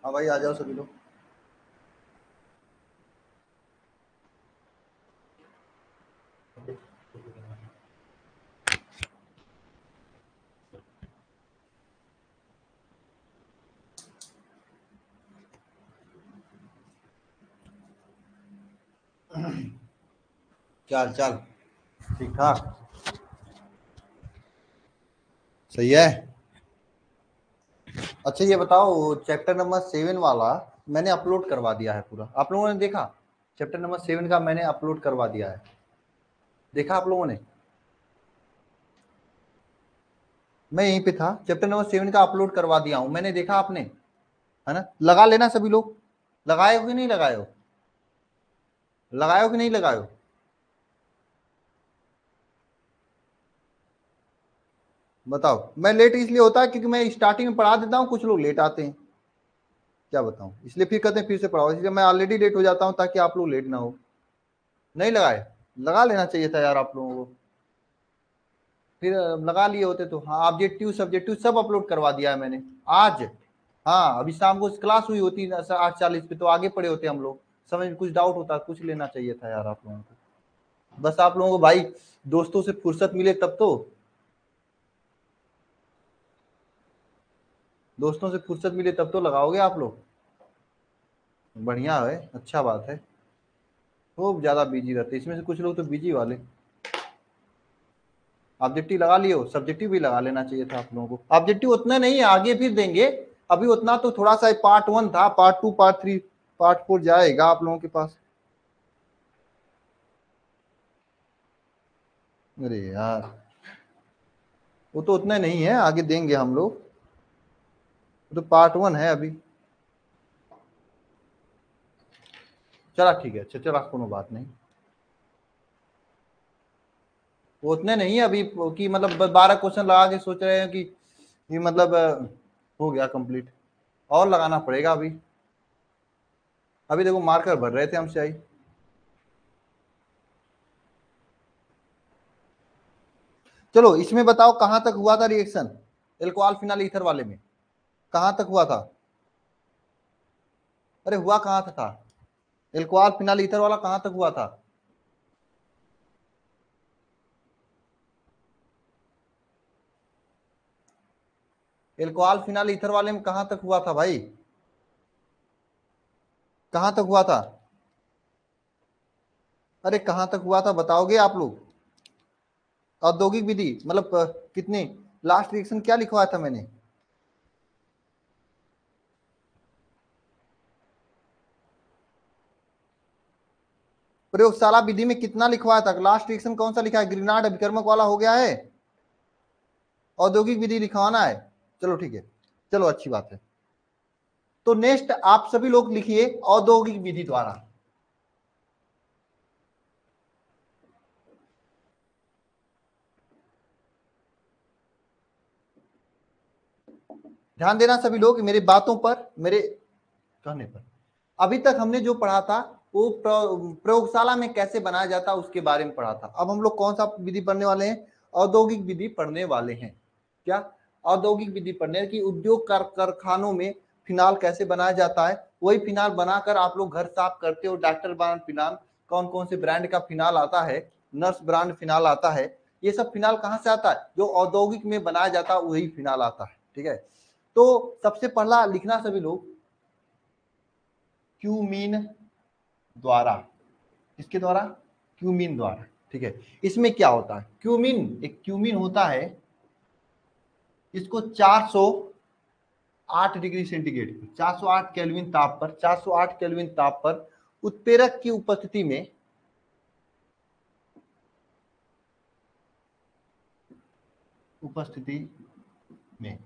हाँ भाई, आ जाओ सभी लोग। क्या हाल चाल? ठीक ठाक। सही है। अच्छा ये बताओ, चैप्टर नंबर 7 वाला मैंने अपलोड करवा दिया है पूरा, आप लोगों ने देखा? चैप्टर नंबर 7 का मैंने अपलोड करवा दिया है, देखा आप लोगों ने? मैं यहीं पे था, चैप्टर नंबर 7 का अपलोड करवा दिया हूँ मैंने, देखा आपने? है ना, लगा लेना सभी लोग। लगाए हो कि नहीं लगाए हो? लगाए हो कि नहीं लगाए हो? बताओ। मैं लेट इसलिए होता है क्योंकि मैं स्टार्टिंग में पढ़ा देता हूँ, कुछ लोग लेट आते हैं। क्या बताऊँ, इसलिए फिर कहते हैं फिर से पढ़ाओ, इसलिए मैं ऑलरेडी लेट हो जाता हूँ ताकि आप लोग लेट ना हो। नहीं लगाए? लगा लेना चाहिए था यार आप लोगों को। फिर लगा लिए होते तो। हाँ, ऑब्जेक्टिव सब्जेक्टिव सब अपलोड करवा दिया है मैंने आज। हाँ, अभी शाम को क्लास हुई होती 8:40 पे तो आगे पड़े होते हम लोग। समझ में कुछ डाउट होता, कुछ लेना चाहिए था यार आप लोगों को। बस आप लोगों को भाई दोस्तों से फुर्सत मिले तब तो। दोस्तों से फुर्सत मिले तब तो लगाओगे आप लोग। बढ़िया है, अच्छा बात है। खूब ज्यादा बिजी रहते इसमें से कुछ लोग तो बिजी वाले। ऑब्जेक्टिव लगा लियो, सब्जेक्टिव भी लगा लेना चाहिए था आप लोगों को। ऑब्जेक्टिव उतना नहीं है, आगे फिर देंगे। अभी उतना तो थोड़ा सा पार्ट 1 था, पार्ट 2 पार्ट 3 पार्ट 4 जाएगा आप लोगों के पास। अरे यार, वो तो उतना नहीं है, आगे देंगे हम लोग। वो तो पार्ट 1 है अभी। चला ठीक है, अच्छा चला, कोनो बात नहीं। वो उतने नहीं है अभी कि मतलब 12 क्वेश्चन लगा के सोच रहे हैं कि ये मतलब हो गया कंप्लीट। और लगाना पड़ेगा अभी। अभी देखो मार्कर भर रहे थे हमसे आई। चलो इसमें बताओ कहां तक हुआ था रिएक्शन, एल्कोहल फिनाइल ईथर वाले में कहां तक हुआ था? अरे हुआ कहां तक था? एल्कोहल फिनाइल ईथर वाला कहां तक हुआ था? एल्कोहल फिनाइल ईथर वाले में कहां तक हुआ था भाई? कहां तक हुआ था? अरे कहां तक हुआ था बताओगे आप लोग? औद्योगिक विधि मतलब कितने? लास्ट रिएक्शन क्या लिखवाया था मैंने? प्रयोगशाला विधि में कितना लिखवाया था? लास्ट रिएक्शन कौन सा लिखा है? ग्रीनार्ड अभिकर्मक वाला हो गया है। औद्योगिक विधि लिखवाना है। चलो ठीक है, चलो अच्छी बात है। तो नेक्स्ट आप सभी लोग लिखिए औद्योगिक विधि द्वारा। ध्यान देना सभी लोग मेरी बातों पर, मेरे कहने पर। अभी तक हमने जो पढ़ा था वो प्रयोगशाला में कैसे बनाया जाता है उसके बारे में पढ़ा था। अब हम लोग कौन सा विधि पढ़ने वाले हैं? औद्योगिक विधि पढ़ने वाले हैं। क्या? औद्योगिक विधि पढ़ने की उद्योग कारखानों में फिनाल कैसे बनाया जाता है, वही फिनाल बनाकर आप लोग घर साफ करते हो। डॉक्टर ब्रांड फिनाल, कौन कौन से ब्रांड का फिनाल आता है, नर्स ब्रांड फिनाल आता है। ये सब फिनाल कहाँ से आता है? जो औद्योगिक में बनाया जाता है वही फिनाल आता है। ठीक है, तो सबसे पहला लिखना सभी लोग, क्यूमीन द्वारा। किसके द्वारा? क्यूमीन द्वारा। ठीक है, इसमें क्या होता है? क्यूमीन, एक क्यूमीन होता है, इसको 408 डिग्री सेंटीग्रेड पर, 408 केल्विन ताप पर, 408 केल्विन ताप पर उत्प्रेरक की उपस्थिति में, उपस्थिति में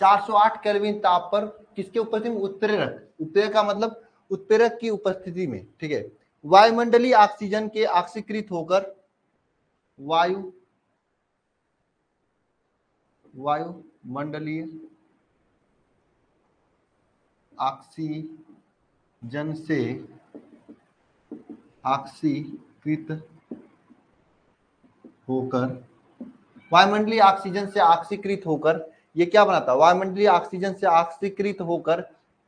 408 केल्विन ताप पर किसके उपस्थिति में? उत्प्रेरक। उत्प्रेरक का मतलब उत्प्रेरक की उपस्थिति में। ठीक है, वायुमंडलीय ऑक्सीजन के ऑक्सीकृत होकर, वायु वायुमंडलीय ऑक्सीजन से ऑक्सीकृत होकर, वायुमंडलीय ऑक्सीजन से ऑक्सीकृत होकर ये क्या बनाता है? वायुमंडलीय ऑक्सीजन से ऑक्सीकृत होकर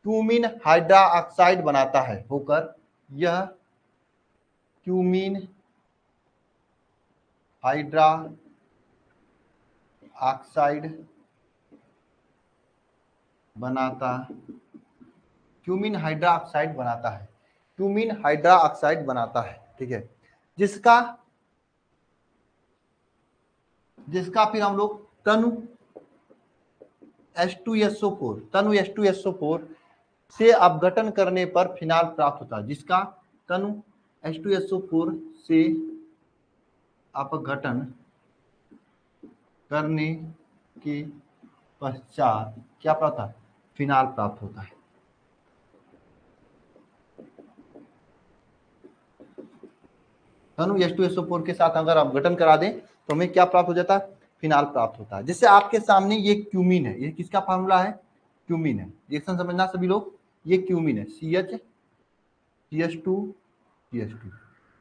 क्यूमीन हाइड्रा ऑक्साइड बनाता है, होकर यह क्यूमीन हाइड्रा ऑक्साइड बनाता, क्यूमीन हाइड्रा ऑक्साइड बनाता है, क्यूमीन हाइड्रा ऑक्साइड बनाता है, ठीक है, जिसका फिर हम लोग तनु H2SO4 तनु H2SO4 से अपघटन करने पर फिनाल प्राप्त होता है, जिसका तनु H2SO4 से अपघटन करने के पश्चात क्या प्राप्त होता है, फिनाल प्राप्त होता है। तनु H2SO4 के साथ अगर अपघटन करा दें तो हमें क्या प्राप्त हो जाता है, फिनाल प्राप्त होता है। जैसे आपके सामने ये क्यूमीन है, ये किसका फार्मूला है, क्यूमीन है, रिएक्शन समझना सभी लोग, ये क्यूमीन है, CH CH2 CH2,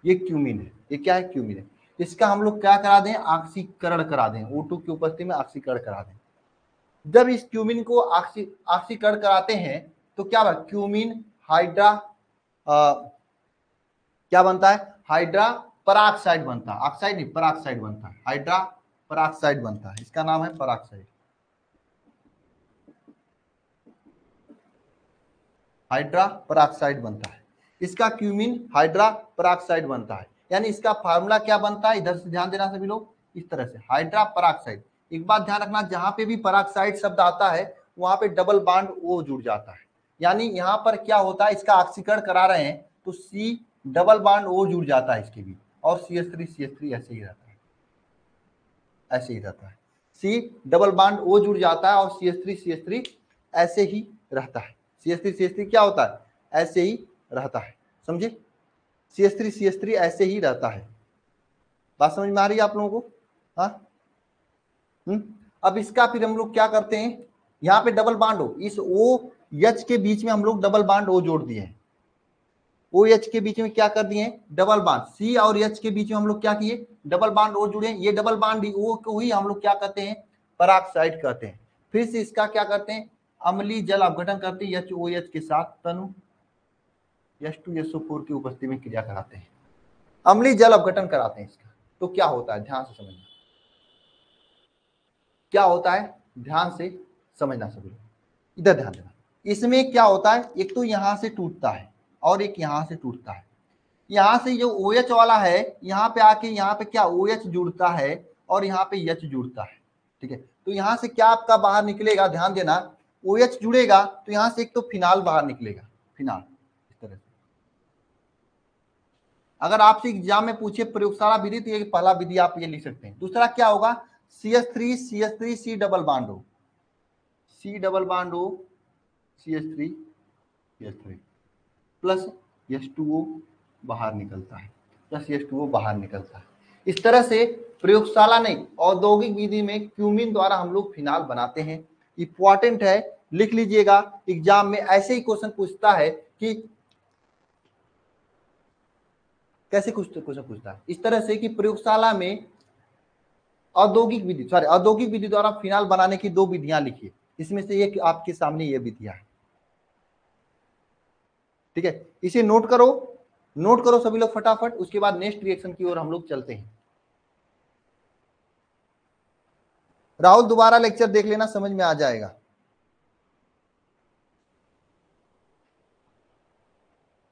ये क्यूमीन है, ये क्या है, क्यूमीन है। इसका हम लोग क्या करा दें, ऑक्सीकरण करा दें, O2 की उपस्थिति में ऑक्सीकरण करा दें। जब इस क्यूमीन को ऑक्सीकरण कराते हैं तो क्या बना, क्यूमीन हाइड्रा क्या बनता है, हाइड्रा पराक्साइड बनता है, ऑक्साइड नहीं पराक्साइड बनता है, हाइड्रा पराक्साइड बनता है, इसका नाम है पराक्साइड, हाइड्रा पराक्साइड बनता है, इसका क्यूमीन हाइड्रा पराक्साइड बनता है। यानी इसका फार्मूला क्या बनता है, इधर से ध्यान देना सभी लोग, इस तरह से हाइड्रा पराक्साइड। एक बात ध्यान रखना, जहां पे भी पराक्साइड शब्द आता है वहां पे डबल बॉन्ड O जुड़ जाता है, यानी यहां पर क्या होता है, इसका ऑक्सीकरण करा रहे हैं तो C डबल बॉन्ड O जुड़ जाता है इसके भी, और CH3 ऐसे ही रहता है, ऐसे ही रहता है, C डबल बॉन्ड O जुड़ जाता है और CH3 ऐसे ही रहता है, CH3 क्या होता है, ऐसे ही रहता है, समझे, CH3 ऐसे ही रहता है। बात समझ में आ रही है आप लोगों को, हाँ। अब इसका फिर हम लोग क्या करते हैं, यहाँ पे डबल बॉन्ड हो, इस OH के बीच में हम लोग डबल बॉन्ड O जोड़ दिए हैं, OH के बीच में क्या कर दिए, डबल बॉन्ड, C और H के बीच में हम लोग क्या किए, डबल बॉन्ड O जुड़े, ये डबल बॉन्ड O को ही हम लोग क्या कहते हैं, पराक्साइड कहते हैं। फिर से इसका क्या करते हैं, अम्लीय जल अपघटन करते हैं HOH के साथ तनु H2SO4 की उपस्थिति में क्रिया कराते हैं, अम्लीय जल अपघटन कराते हैं इसका। तो क्या होता है, ध्यान से समझना, क्या होता है, ध्यान से समझना सभी, इधर ध्यान देना। इसमें क्या होता है, एक तो यहां से टूटता है और एक यहां से टूटता है, यहां से जो OH वाला है यहाँ पे आके यहाँ पे क्या OH जुड़ता है और यहाँ पे H जुड़ता है, ठीक है। तो यहाँ से क्या आपका बाहर निकलेगा, ध्यान देना, OH जुड़ेगा तो यहाँ से एक तो फिनाल बाहर निकलेगा, फिनाल इस तरह से। अगर आपसे एग्जाम में पूछे प्रयोगशाला विधि तो ये पहला विधि आप ये लिख सकते हैं। दूसरा क्या होगा, CH3 C डबल बॉन्ड हो, C डबल बॉन्ड हो, CH3 प्लस H2O बाहर निकलता है, प्लस H2O बाहर निकलता है। इस तरह से प्रयोगशाला नहीं, औद्योगिक विधि में क्यूमीन द्वारा हम लोग फिनाल बनाते हैं। इंपॉर्टेंट है, लिख लीजिएगा, एग्जाम में ऐसे ही क्वेश्चन पूछता है कि कैसे क्वेश्चन पूछता है, इस तरह से कि प्रयोगशाला में औद्योगिक विधि द्वारा फिनाल बनाने की दो विधियां लिखिए, इसमें से एक आपके सामने ये विधियां है, ठीक है। इसे नोट करो सभी लोग फटाफट, उसके बाद नेक्स्ट रिएक्शन की ओर हम लोग चलते हैं। राहुल दोबारा लेक्चर देख लेना, समझ में आ जाएगा।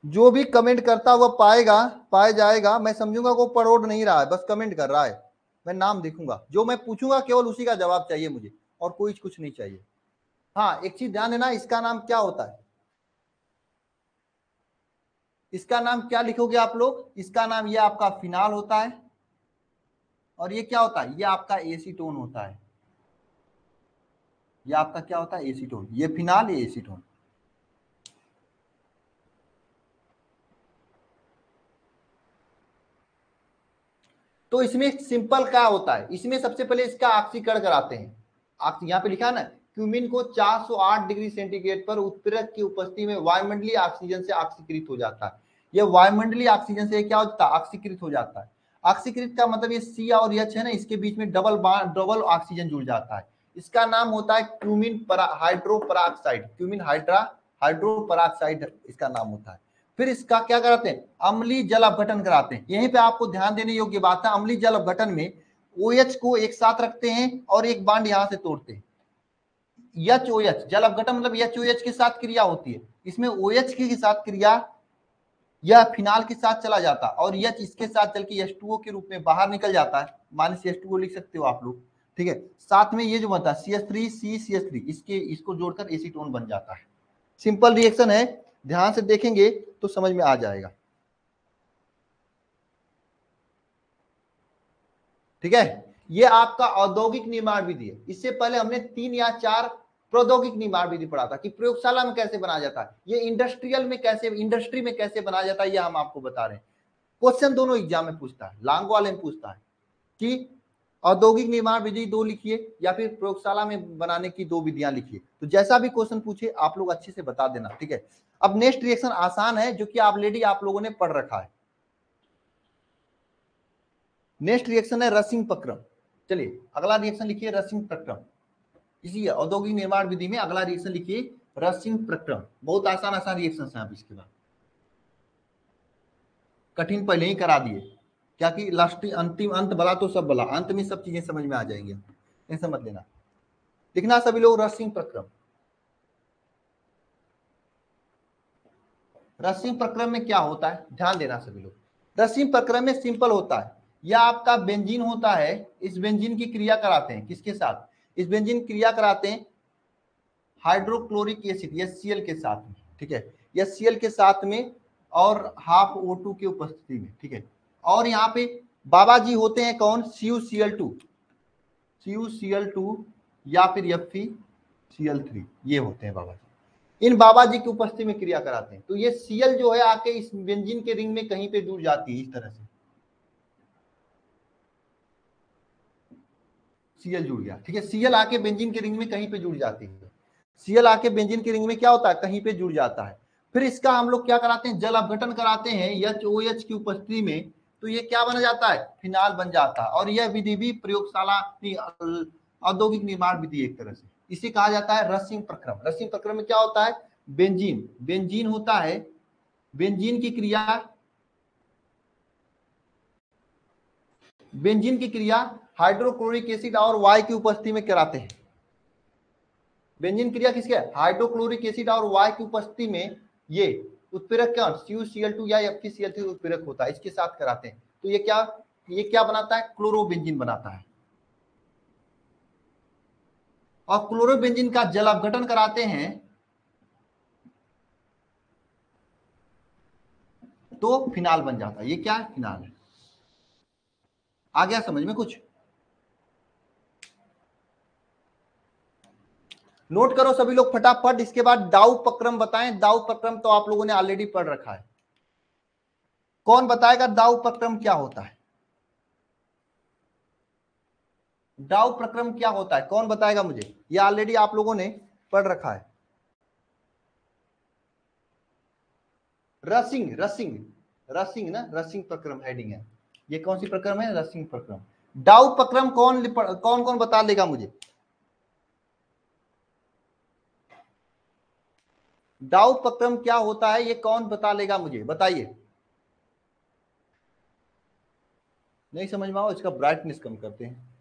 जो भी कमेंट करता हुआ पाया जाएगा, मैं समझूंगा को पढ़ नहीं रहा है, बस कमेंट कर रहा है, मैं नाम देखूंगा, जो मैं पूछूंगा केवल उसी का जवाब चाहिए मुझे, और कोई कुछ नहीं चाहिए। हाँ, एक चीज ध्यान देना, इसका नाम क्या होता है, इसका नाम क्या लिखोगे आप लोग, इसका नाम ये आपका फिनाल होता है, और ये क्या होता है, ये आपका एसीटोन होता है, ये आपका क्या होता है, एसीटोन, ये फिनाल, ये एसीटोन। तो इसमें सिंपल क्या होता है, इसमें सबसे पहले इसका ऑक्सीकरण कराते हैं, यहाँ पे लिखा ना, क्यूमीन को 408 डिग्री सेंटीग्रेड पर उत्प्रेरक की उपस्थिति में वायुमंडलीय ऑक्सीजन से ऑक्सीकृत हो जाता है। यह वायुमंडलीय ऑक्सीजन से क्या होता है, ऑक्सीकृत हो जाता है। ऑक्सीकृत का मतलब ये C और H है ना, इसके बीच में डबल ऑक्सीजन जुड़ जाता है, इसका नाम होता है cumene hydro peroxide, cumene hydra hydroperoxide इसका नाम होता है। फिर इसका क्या कराते हैं, अम्लीय जल अपघटन कराते हैं। यहीं पे आपको ध्यान देने योग्य बात है, अम्लीय जल अपघटन में OH को एक साथ रखते हैं और एक बांड यहां से तोड़ते हैं। HOH जल अपघटन मतलब HOH के साथ क्रिया होती है, इसमें OH के साथ क्रिया यह फिनाल के साथ चला जाता और H इसके साथ चल के H2O के रूप में बाहर निकल जाता है, -H2O लिख सकते हो आप लोग, ठीक है। साथ में ये जो बनता है CH3 इसके इसको जोड़कर एसीटोन बन जाता है। सिंपल रिएक्शन है, ध्यान से देखेंगे तो समझ में आ जाएगा, ठीक है। ये आपका औद्योगिक निर्माण विधि है। इससे पहले हमने 3 या 4 प्रौद्योगिक निर्माण विधि पढ़ा था कि प्रयोगशाला में कैसे बनाया जाता है, ये इंडस्ट्री में कैसे बनाया जाता है, ये हम आपको बता रहे हैं। क्वेश्चन दोनों एग्जाम में पूछता है, लॉन्ग वाले में पूछता है कि औद्योगिक निर्माण विधि 2 लिखिए या फिर प्रयोगशाला में बनाने की 2 विधियां लिखिए। तो जैसा भी क्वेश्चन पूछे आप लोग अच्छे से बता देना, ठीक है। अब नेक्स्ट रिएक्शन आसान है, जो कि ऑलरेडी आप लोगों ने पढ़ रखा है। नेक्स्ट रिएक्शन है रसिंग प्रक्रम। चलिए अगला रिएक्शन लिखिए रसिंग प्रक्रम। इसी औद्योगिक निर्माण विधि में अगला रिएक्शन लिखिए रसिंग प्रक्रम। बहुत आसान आसान रिएक्शन है। आप इसके बाद कठिन पहले ही करा दिए, क्या कि लास्ट अंतिम अंत बला तो सब बला, अंत में सब चीजें समझ में आ जाएंगी, नहीं समझ लेना। लिखना सभी लोग रसिंग प्रक्रम। रसिंग प्रक्रम में क्या होता है, ध्यान देना सभी लोग। रसिंग प्रक्रम में सिंपल होता है, यह आपका बेंजीन होता है, इस बेंजीन की क्रिया कराते हैं किसके साथ, इस बेंजीन क्रिया कराते हैं हाइड्रोक्लोरिक एसिड HCl के साथ में, ठीक है, HCl के साथ में और हाफ O2 की उपस्थिति में, ठीक है। और यहाँ पे बाबा जी होते हैं कौन, CuCl2 या फिर FeCl3, ये होते हैं बाबा जी। इन बाबा जी की उपस्थिति में क्रिया कराते हैं। तो ये Cl जो है आके इस बेंजीन के रिंग में कहीं पे जुड़ जाती है, इस तरह से Cl जुड़ गया, ठीक है। Cl आके बेंजीन के रिंग में कहीं पे जुड़ जाती है, Cl आके बेंजीन के रिंग में क्या होता है, कहीं पे जुड़ जाता है। फिर इसका हम लोग क्या कराते हैं, जल अपघटन कराते हैं HOH की उपस्थिति में, तो ये क्या बन जाता है, फिनाल बन जाता है। और यह विधि भी प्रयोगशाला औद्योगिक निर्माण विधि एक तरह से, इसे कहा जाता है रसिंग प्रक्रम। रसिंग प्रक्रम में क्या होता है, बेंजीन होता है, बेंजीन की क्रिया हाइड्रोक्लोरिक एसिड और Y की उपस्थिति में कराते हैं। बेंजीन क्रिया किसके, हाइड्रोक्लोरिक एसिड और Y की उपस्थिति में ये उत्प्रेरक क्या CuCl2 या FeCl3 उत्प्रेरक होता है, इसके साथ कराते हैं। तो ये क्या बनाता है, क्लोरोबेंजीन बनाता है। और क्लोरोबेंजीन का जल अपघटन कराते हैं तो फिनाल बन जाता है। ये क्या है, फिनाल है। आ गया समझ में कुछ, नोट करो सभी लोग फटाफट। इसके बाद डाउ प्रक्रम बताएं। डाउ प्रक्रम तो आप लोगों ने ऑलरेडी पढ़ रखा है। कौन बताएगा डाउ प्रक्रम क्या होता है, डाउ प्रक्रम क्या होता है, कौन बताएगा मुझे, ये ऑलरेडी आप लोगों ने पढ़ रखा है। रसिंग ना, रसिंग प्रक्रम हेडिंग है। ये कौन सी प्रक्रम है, रसिंग प्रक्रम। डाउ प्रक्रम कौन कौन बता देगा मुझे, डाउ प्रक्रम क्या होता है, ये कौन बता लेगा मुझे, बताइए। नहीं समझ में आओ, इसका ब्राइटनेस कम करते हैं।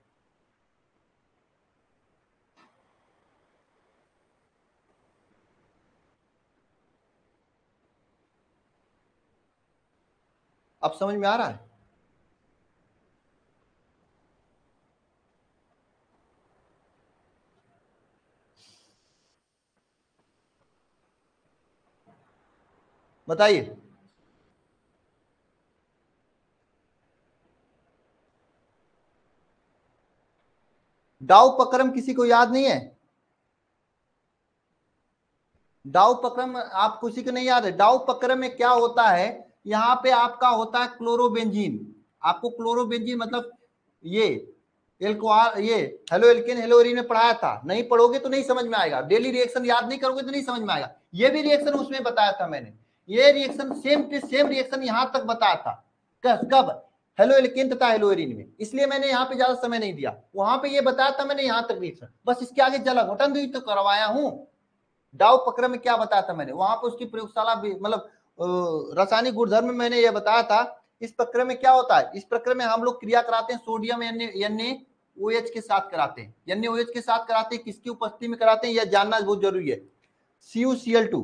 अब समझ में आ रहा है, बताइए। डाउ प्रक्रम किसी को याद नहीं है, डाउ प्रक्रम आप किसी को नहीं याद है। डाउ प्रक्रम में क्या होता है, यहाँ पे आपका होता है क्लोरोबेंजीन। आपको क्लोरोबेंजीन मतलब ये ये हेलो एल्केन हेलोरीन में पढ़ाया था, नहीं पढ़ोगे तो नहीं समझ में आएगा। डेली रिएक्शन याद नहीं करोगे तो नहीं समझ में आएगा। ये भी रिएक्शन उसमें बताया था मैंने, ये रिएक्शन सेम रिएक्शन यहां तक बताया था। कब, हेलो एल्केन तथा हेलोरीन में, इसलिए मैंने यहाँ पे ज्यादा समय नहीं दिया। वहां पे ये बताया था मैंने यहाँ तक रिएक्शन, बस इसके आगे जल अपघटन भी तो करवाया हूं। डाउ प्रक्रम में क्या बताया था मैंने, वहां पर उसकी प्रयोगशाला मतलब रासायनिक गुणधर्म में मैंने ये बताया था। इस प्रक्रम में क्या होता है, इस प्रक्रम में हम लोग क्रिया कराते हैं सोडियम NaOH के साथ कराते हैं, NaOH के साथ कराते हैं, किसकी उपस्थिति में कराते हैं यह जानना बहुत जरूरी है। CuCl2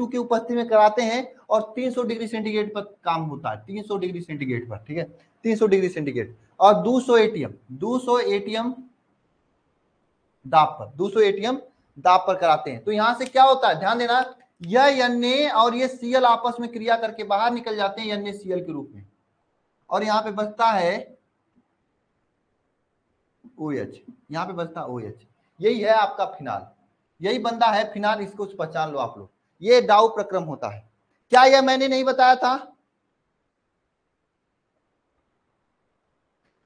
की उपस्थिति में कराते हैं और 300 डिग्री सेंटीग्रेड पर काम होता है, 300 डिग्री सेंटीग्रेड पर, ठीक है, 300 डिग्री सेंटीग्रेड। और 200 ATM दाब पर कराते हैं। तो यहां से क्या होता है, ध्यान देना, यह Na और ये Cl आपस में क्रिया करके बाहर निकल जाते हैं NaCl के रूप में, और यहाँ पे बचता है OH, यहाँ पे बचता है OH। यही है आपका फिनाल, यही बंदा है फिनाल, इसको पहचान लो आप लोग। ये डाउ प्रक्रम होता है। क्या यह मैंने नहीं बताया था,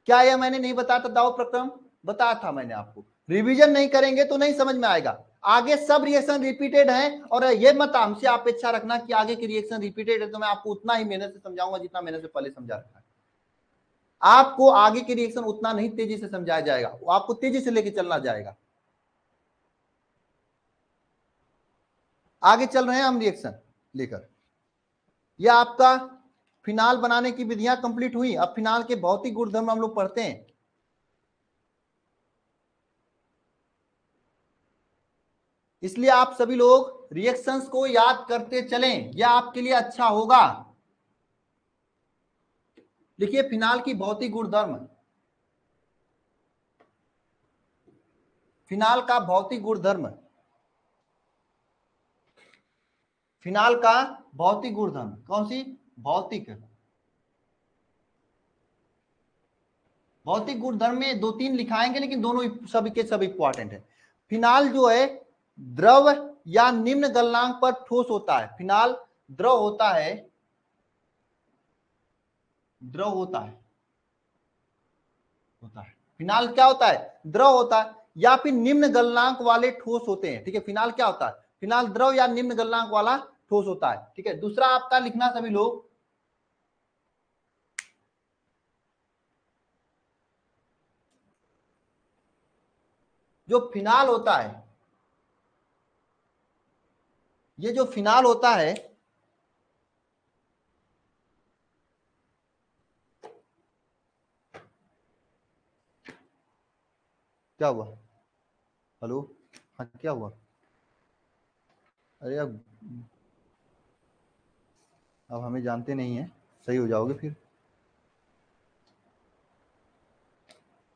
क्या यह मैंने नहीं बताया था, दाव प्रक्रम बताया था मैंने आपको। रिवीजन नहीं करेंगे तो नहीं समझ में आएगा। आगे सब रिएक्शन रिपीटेड है, और ये मत हमसे अपेक्षा रखना कि आगे की रिएक्शन रिपीटेड है तो मैं आपको उतना ही मेहनत से समझाऊंगा जितना मैंने से पहले समझा रखा है। आपको आगे की रिएक्शन उतना नहीं तेजी से समझाया जाएगा, वो आपको तेजी से लेके चलना जाएगा। आगे चल रहे हैं हम रिएक्शन लेकर। यह आपका फिनाल बनाने की विधियां कंप्लीट हुई। अब फिनाल के भौतिक गुणधर्म हम लोग पढ़ते हैं। इसलिए आप सभी लोग रिएक्शंस को याद करते चलें, यह आपके लिए अच्छा होगा। देखिए फिनाल की भौतिक गुणधर्म, फिनाल का भौतिक गुणधर्म, फिनाल का भौतिक गुणधर्म कौन सी, भौतिक, भौतिक गुणधर्म में दो तीन लिखाएंगे लेकिन दोनों सभी के सब इंपॉर्टेंट है। फिनाल जो है द्रव या निम्न गलनांक पर ठोस होता है। फिनाल द्रव होता है, द्रव होता है। फिनाल क्या होता है, द्रव होता है या फिर निम्न गलनांक वाले ठोस होते हैं। ठीक है, फिनाल क्या होता है, फिनाल द्रव या निम्न गलनांक वाला ठोस होता है। ठीक है, दूसरा आपका लिखना सभी लोग, जो फिनाल होता है, ये जो फिनाल होता है, क्या हुआ, हेलो, हाँ क्या हुआ, अरे अब हमें जानते नहीं है, सही हो जाओगे फिर।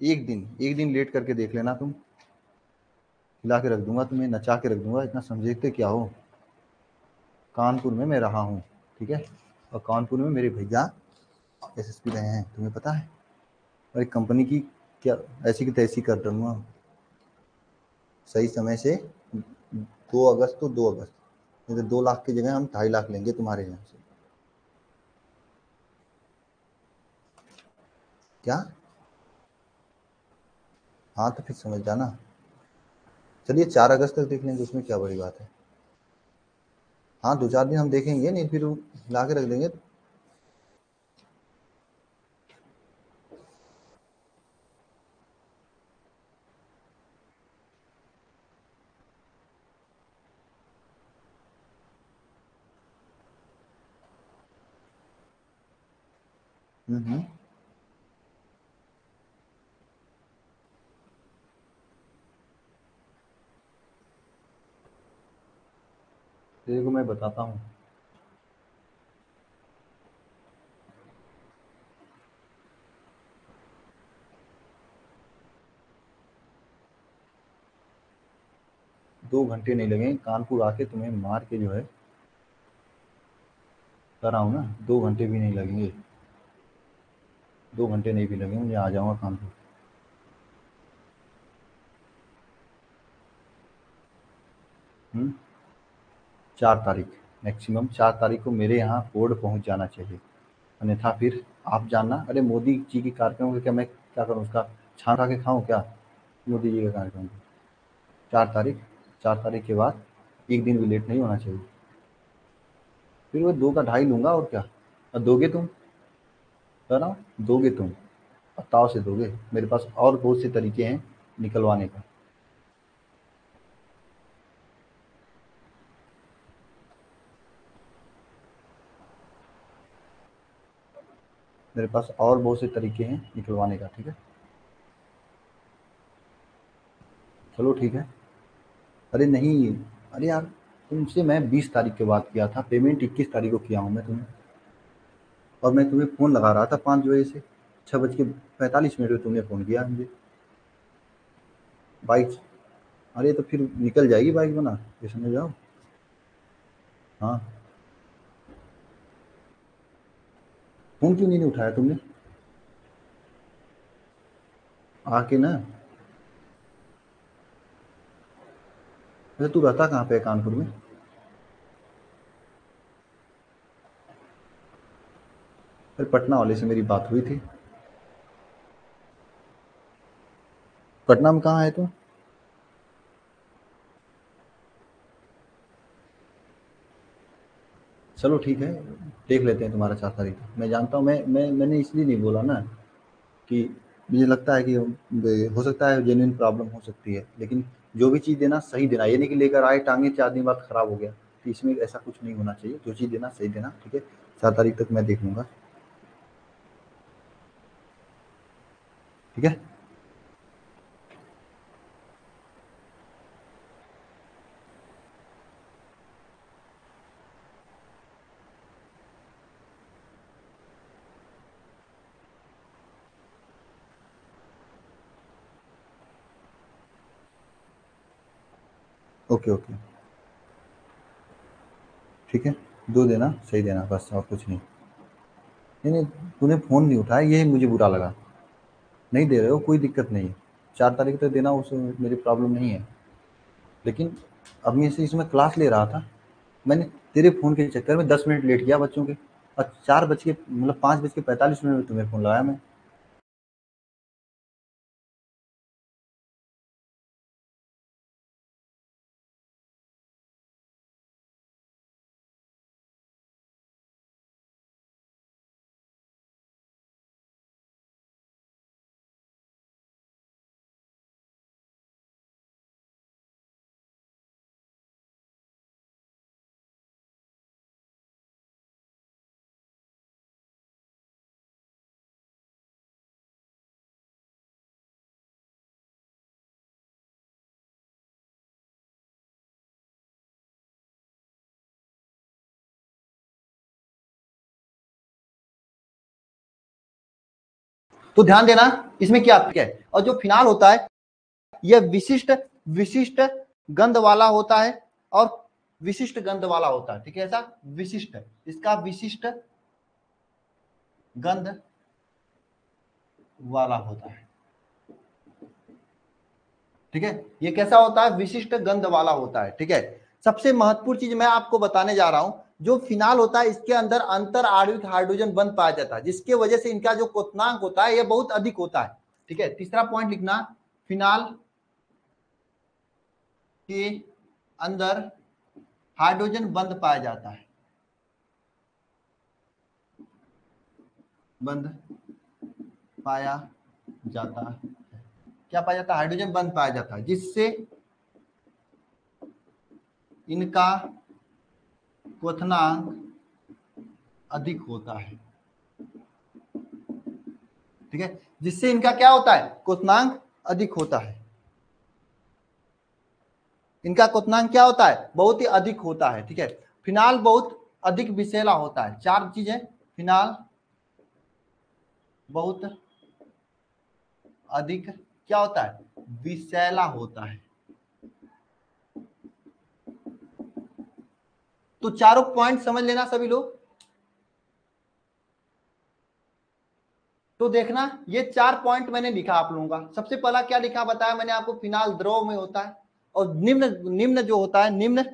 एक दिन लेट करके देख लेना तुम, हिला के रख दूंगा तुम्हें, नचा के रख दूंगा, इतना समझते क्या हो। कानपुर में मैं रहा हूँ, ठीक है, और कानपुर में मेरे भैया SSP रहे हैं, तुम्हें पता है। और एक कंपनी की क्या ऐसी की तैसी कर दूंगा, सही समय से 2 अगस्त तो 2 अगस्त, नहीं तो 2 लाख की जगह हम 2.5 लाख लेंगे तुम्हारे यहाँ से। क्या, हाँ तो फिर समझ जाना। चलिए 4 अगस्त तक देख लेंगे, उसमें क्या बड़ी बात है। हाँ 2 4 दिन हम देखेंगे, नहीं फिर ला के रख देंगे। हम्म, तेरे को मैं बताता हूँ। 2 घंटे नहीं लगेंगे, कानपुर आके तुम्हें मार के जो है कर रहा हूँ ना, 2 घंटे भी नहीं लगेंगे, 2 घंटे नहीं भी लगेंगे, मैं आ जाऊँगा कानपुर। 4 तारीख, मैक्सिमम 4 तारीख को मेरे यहाँ कोड पहुँच जाना चाहिए, अन्यथा फिर आप जानना। अरे मोदी जी की कार्यक्रम का क्या मैं क्या करूँ, उसका छान खा के खाऊँ क्या, मोदी जी का कार्यक्रम। 4 तारीख, 4 तारीख के बाद एक दिन भी लेट नहीं होना चाहिए। फिर वो 2 का 2.5 लूँगा और क्या, और दोगे तुम, कह रहा हूँ दोगे तुम, और ताव से दोगे, मेरे पास और बहुत से तरीके हैं निकलवाने का। मेरे पास और बहुत से तरीके हैं निकलवाने का, ठीक है। चलो ठीक है। अरे नहीं, अरे यार तुमसे मैं 20 तारीख के बाद किया था पेमेंट, 21 तारीख को किया हूँ मैं तुम्हें, और मैं तुम्हें फ़ोन लगा रहा था 5 बजे से, 6:45 पे तुमने फ़ोन किया मुझे। बाइक, अरे तो फिर निकल जाएगी बाइक बना, ये समझ जाओ। हाँ, फ़ोन क्यों नहीं उठाया तुमने आके ना? अच्छा तू रहता कहाँ पे है, कानपुर में? फिर पटना वाले से मेरी बात हुई थी। पटना में कहाँ है तू? चलो ठीक है, देख लेते हैं तुम्हारा 4 तारीख को। मैं जानता हूँ, मैंने इसलिए नहीं बोला ना कि मुझे लगता है कि हो सकता है जेन्युइन प्रॉब्लम हो सकती है, लेकिन जो भी चीज़ देना सही देना, ये नहीं कि लेकर आए टांगे 4 दिन बाद खराब हो गया, तो इसमें ऐसा कुछ नहीं होना चाहिए। जो चीज़ देना सही देना, ठीक है। 4 तारीख तक मैं देख लूँगा, ठीक है। ओके ओके, ठीक है। दो देना सही देना, बस और कुछ नहीं। नहीं नहीं, तूने फ़ोन नहीं उठाया, ये मुझे बुरा लगा। नहीं दे रहे हो कोई दिक्कत नहीं है, 4 तारीख तक देना, उसमें मेरी प्रॉब्लम नहीं है। लेकिन अब मैं से इसमें क्लास ले रहा था, मैंने तेरे फ़ोन के चक्कर में 10 मिनट लेट किया बच्चों के, और 5:45 में तुम्हें फ़ोन लगाया मैं। तो ध्यान देना इसमें क्या है, और जो फिनाल होता है यह विशिष्ट विशिष्ट गंध वाला होता है, और विशिष्ट गंध वाला होता है, ठीक है। ऐसा विशिष्ट, इसका विशिष्ट गंध वाला होता है, ठीक है। ये कैसा होता है, विशिष्ट गंध वाला होता है, ठीक है। सबसे महत्वपूर्ण चीज मैं आपको बताने जा रहा हूं, जो फिनाल होता है इसके अंदर अंतर आणविक हाइड्रोजन बंध पाया जाता है, जिसके वजह से इनका जो क्वथनांक होता है यह बहुत अधिक होता है, ठीक है। तीसरा पॉइंट लिखना, फिनाल के अंदर हाइड्रोजन बंध पाया जाता है, बंध पाया जाता है, क्या पाया जाता है, हाइड्रोजन बंध पाया जाता है, जिससे इनका क्वथनांक अधिक होता है, ठीक है। जिससे इनका क्या होता है, क्वथनांक अधिक होता है, इनका क्वथनांक क्या होता है, बहुत ही अधिक होता है, ठीक है। फिनाल बहुत अधिक विषैला होता है, 4 चीजें, फिनाल बहुत अधिक क्या होता है, विषैला होता है। तो चारों पॉइंट समझ लेना सभी लोग। तो देखना ये 4 पॉइंट मैंने लिखा आप लोगों का। सबसे पहला क्या लिखा बताया मैंने आपको, फिनाल द्रव में होता है, और निम्न निम्न जो होता है, निम्न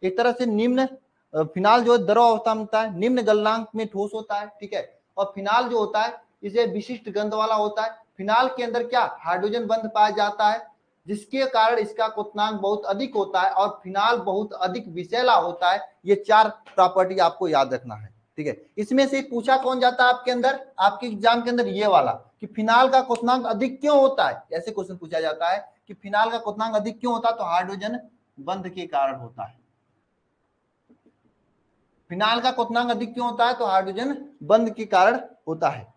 एक तरह से निम्न, फिनाल जो द्रव अवस्था में होता है, निम्न गलनांक में ठोस होता है, ठीक है। और फिनाल जो होता है इसे विशिष्ट गंध वाला होता है। फिनाल के अंदर क्या, हाइड्रोजन बंध पाया जाता है, जिसके कारण इसका क्वथनांक बहुत अधिक होता है, और फिनाल बहुत अधिक विषैला होता है। ये 4 प्रॉपर्टी आपको याद रखना है, ठीक है। इसमें से पूछा कौन जाता है आपके अंदर, आपके एग्जाम के अंदर, ये वाला कि फिनाल का क्वथनांक अधिक क्यों होता है, ऐसे क्वेश्चन पूछा जाता है कि फिनाल का क्वथनांक अधिक क्यों होता है, तो हाइड्रोजन बंध के कारण होता है। फिनाल का क्वथनांक अधिक क्यों होता है, तो हाइड्रोजन बंध के कारण होता है।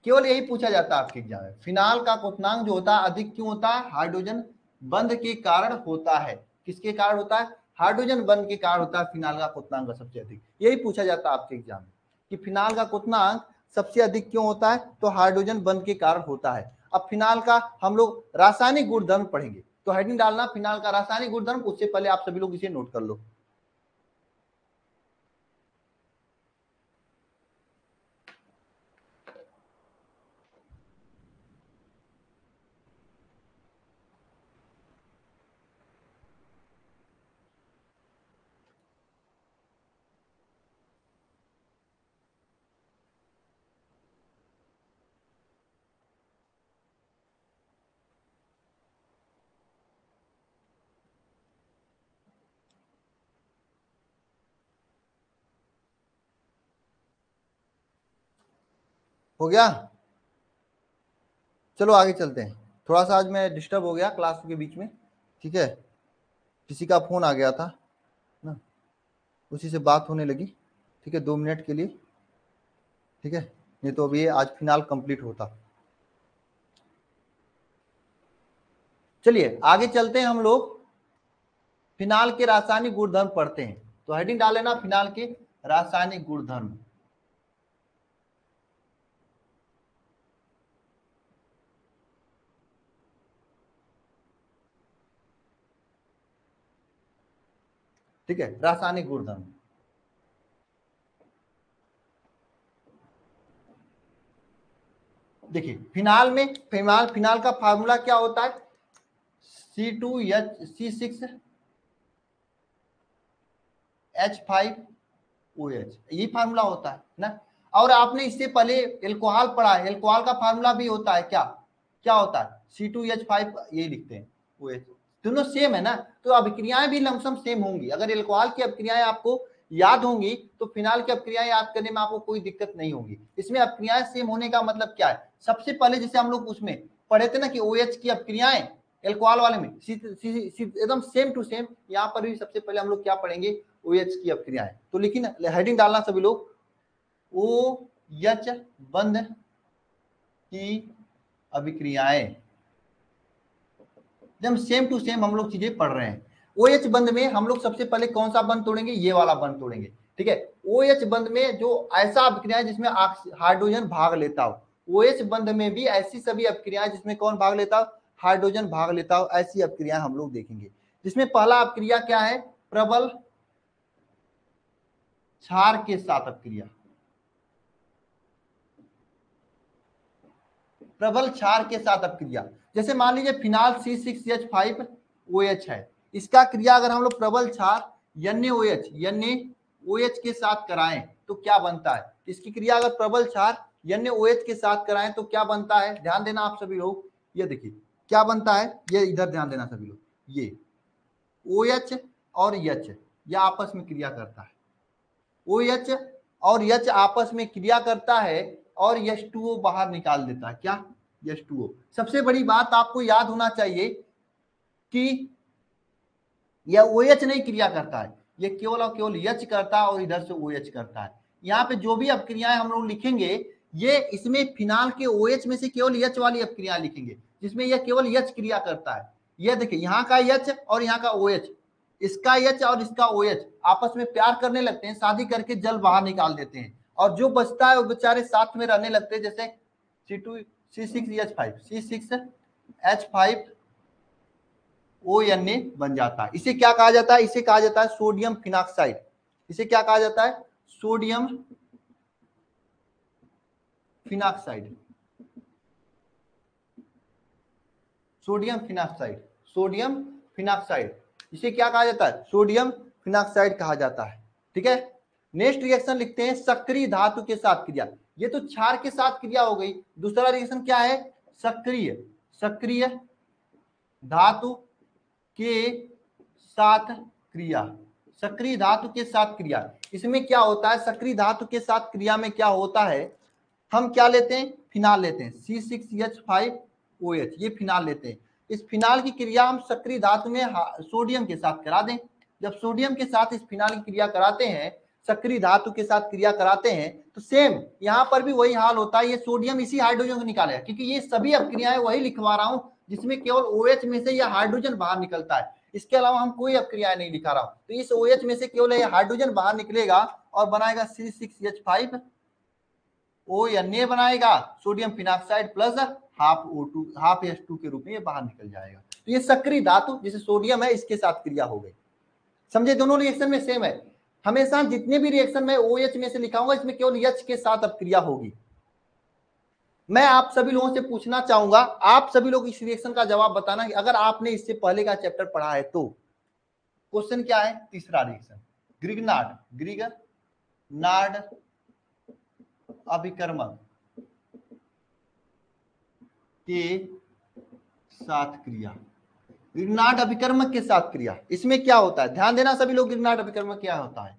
केवल यही पूछा जाता है आपके एग्जाम में। फिनाल का क्वथनांक जो होता है अधिक क्यों होता है? हाइड्रोजन बंध के कारण होता है। किसके कारण होता है? हाइड्रोजन बंध के कारण होता है फिनाल का क्वथनांक सबसे अधिक। यही पूछा जाता है आपके एग्जाम में कि फिनाल का क्वथनांक सबसे अधिक क्यों होता है? तो हाइड्रोजन बंध के कारण होता है। अब फिनाल का हम लोग रासायनिक गुणधर्म पढ़ेंगे, तो हेडिंग डालना फिनाल का रासायनिक गुणधर्म। उससे पहले आप सभी लोग इसे नोट कर लो। हो गया? चलो आगे चलते हैं। थोड़ा सा आज मैं डिस्टर्ब हो गया क्लास के बीच में, ठीक है, किसी का फोन आ गया था ना, उसी से बात होने लगी, ठीक है, 2 मिनट के लिए, ठीक है, नहीं तो अभी आज फिनाल कंप्लीट होता। चलिए आगे चलते हैं, हम लोग फिनाल के रासायनिक गुणधर्म पढ़ते हैं। तो हेडिंग डाल लेना फिनाल के रासायनिक गुणधर्म। ठीक है, रासायनिक गुणधर्म। देखिए फिनाल में फिनाल का फार्मूला क्या होता है? C2H6H5OH, ये फार्मूला होता है ना। और आपने इससे पहले एल्कोहल पढ़ा है, एल्कोहल का फार्मूला भी होता है क्या? क्या होता है? C2H5, ये लिखते हैं OH। दोनों सेम है ना, तो अभिक्रियाएं भी लमसम सेम होंगी। अगर एल्कोहल की अभिक्रियाएं आपको याद होंगी तो फिनाल की अभिक्रियाएं याद करने में आपको कोई दिक्कत नहीं होगी। इसमें अभिक्रियाएं सेम होने का मतलब क्या है? सबसे पहले जैसे हम लोग उसमें पढ़े थे ना कि OH की अभिक्रियाएं एल्कोहल वाले में एकदम सेम टू सेम, यहाँ पर भी सबसे पहले हम लोग क्या पढ़ेंगे? OH की अभिक्रियाएं। तो लेकिन हेडिंग डालना सभी लोग, OH बंध की अभिक्रियाएं, एकदम सेम टू सेम हम लोग चीजें पढ़ रहे हैं। OH बंध में हम लोग सबसे पहले कौन सा बंध तोड़ेंगे? ये वाला बंध तोड़ेंगे, ठीक है। OH बंध में जो ऐसा अभिक्रिया जिसमें हाइड्रोजन भाग लेता हो, OH बंध में भी ऐसी सभी अभिक्रियाएं जिसमें कौन भाग लेता हो? हाइड्रोजन भाग लेता हो, ऐसी अभिक्रियाएं हम लोग देखेंगे। जिसमें पहला अभिक्रिया क्या है? प्रबल क्षार के साथ अभिक्रिया। प्रबल क्षार के साथ अभिक्रिया, जैसे मान लीजिए फिनाल C6H5OH है, इसका क्रिया अगर हम लोग प्रबल क्षार NaOH के साथ कराएं तो क्या बनता है? इसकी क्रिया अगर प्रबल क्षार NaOH के साथ कराएं तो क्या बनता है? ध्यान देना आप सभी लोग, ये देखिए क्या बनता है, ये इधर ध्यान देना सभी लोग, ये OH और H ये आपस में क्रिया करता है। OH और H आपस में क्रिया करता है और H2O बाहर निकाल देता है। क्या? H2O। सबसे बड़ी बात आपको याद होना चाहिए कि यह OH नहीं क्रिया करता है, ये केवल और केवल H करता है और इधर से OH करता है। यहाँ पे जो भी अपक्रियाएं हम लोग लिखेंगे, ये इसमें फिनाल के OH में से केवल H वाली अपक्रिया लिखेंगे, जिसमें यह केवल H क्रिया करता है। यह देखिए यहाँ का H और यहाँ का OH, इसका H और इसका OH आपस में प्यार करने लगते हैं, शादी करके जल बाहर निकाल देते हैं, और जो बचता है वो बेचारे साथ में रहने लगते हैं, जैसे C6H5 बन जाता है। इसे क्या कहा जाता है? इसे कहा जाता है सोडियम फिनॉक्साइड। इसे क्या कहा जाता है? Sodium phenoxide. Sodium phenoxide, sodium phenoxide, इसे क्या कहा जाता है? सोडियम फिनॉक्साइड कहा जाता है, ठीक है। नेक्स्ट रिएक्शन लिखते हैं सक्रिय धातु के साथ क्रिया। ये तो क्षार के साथ क्रिया हो गई। दूसरा रिएक्शन क्या है? सक्रिय, सक्रिय धातु के साथ क्रिया। सक्रिय धातु के साथ क्रिया, इसमें क्या होता है? सक्रिय धातु के साथ क्रिया में क्या होता है? हम क्या लेते हैं? फिनाल लेते हैं, C6H5OH, ये फिनाल लेते हैं। इस फिनाल की क्रिया हम सक्रिय धातु में सोडियम के साथ करा दें। जब सोडियम के साथ इस फिनाल की क्रिया कराते हैं सक्रिय धातु के साथ क्रिया कराते हैं तो सेम यहाँ पर भी वही हाल होता है। ये सोडियम इसी हाइड्रोजन को निकालेगा, क्योंकि ये सभी अपक्रियाएं वही लिखवा रहा हूं जिसमें केवल OH में से यह हाइड्रोजन बाहर निकलता है। इसके अलावा हम कोई अपक्रिया नहीं लिखा रहा हूं। तो इस OH में से केवल यह हाइड्रोजन बाहर निकलेगा और बनाएगा C6H5 O Na बनाएगा, sodium phenoxide plus half O2 half H2 के रूप में ये बाहर निकल जाएगा। तो ये सक्रिय धातु जिसे सोडियम है इसके साथ क्रिया हो गई। समझे, दोनों रिएक्शन में सेम है। हमेशा जितने भी रिएक्शन में OH में से लिखाऊंगा इसमें केवल H के साथ अपक्रिया होगी। मैं आप सभी लोगों से पूछना चाहूंगा, आप सभी लोग इस रिएक्शन का जवाब बताना कि अगर आपने इससे पहले का चैप्टर पढ़ा है तो। क्वेश्चन क्या है? तीसरा रिएक्शन ग्रिगनार्ड अभिकर्मक के साथ क्रिया। ग्रिगनार्ड अभिकर्मक के साथ क्रिया, इसमें क्या होता है? ध्यान देना सभी लोग, ग्रिगनार्ड अभिकर्मक क्या होता है?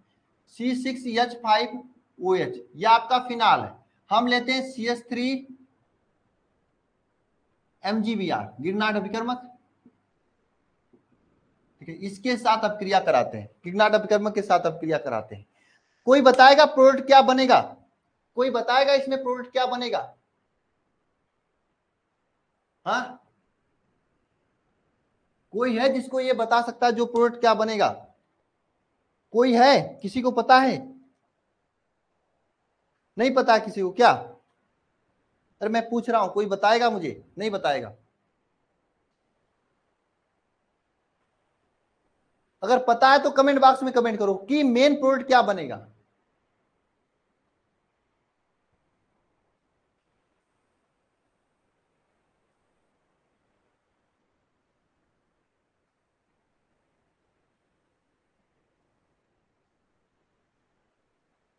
C6H5OH ये आपका फिनाल है। हम लेते हैं CH3MgBr ग्रिगनार्ड अभिकर्मक, ठीक है, इसके साथ अपक्रिया कराते हैं, ग्रिगनार्ड अभिकर्मक के साथ अपक्रिया कराते हैं। कोई बताएगा प्रोडक्ट क्या बनेगा? कोई बताएगा इसमें प्रोडक्ट क्या बनेगा? हाँ, कोई है जिसको ये बता सकता है जो प्रोडक्ट क्या बनेगा? कोई है? किसी को पता है? नहीं पता किसी को क्या? अरे मैं पूछ रहा हूं, कोई बताएगा मुझे? नहीं बताएगा? अगर पता है तो कमेंट बॉक्स में कमेंट करो कि मेन प्रोडक्ट क्या बनेगा।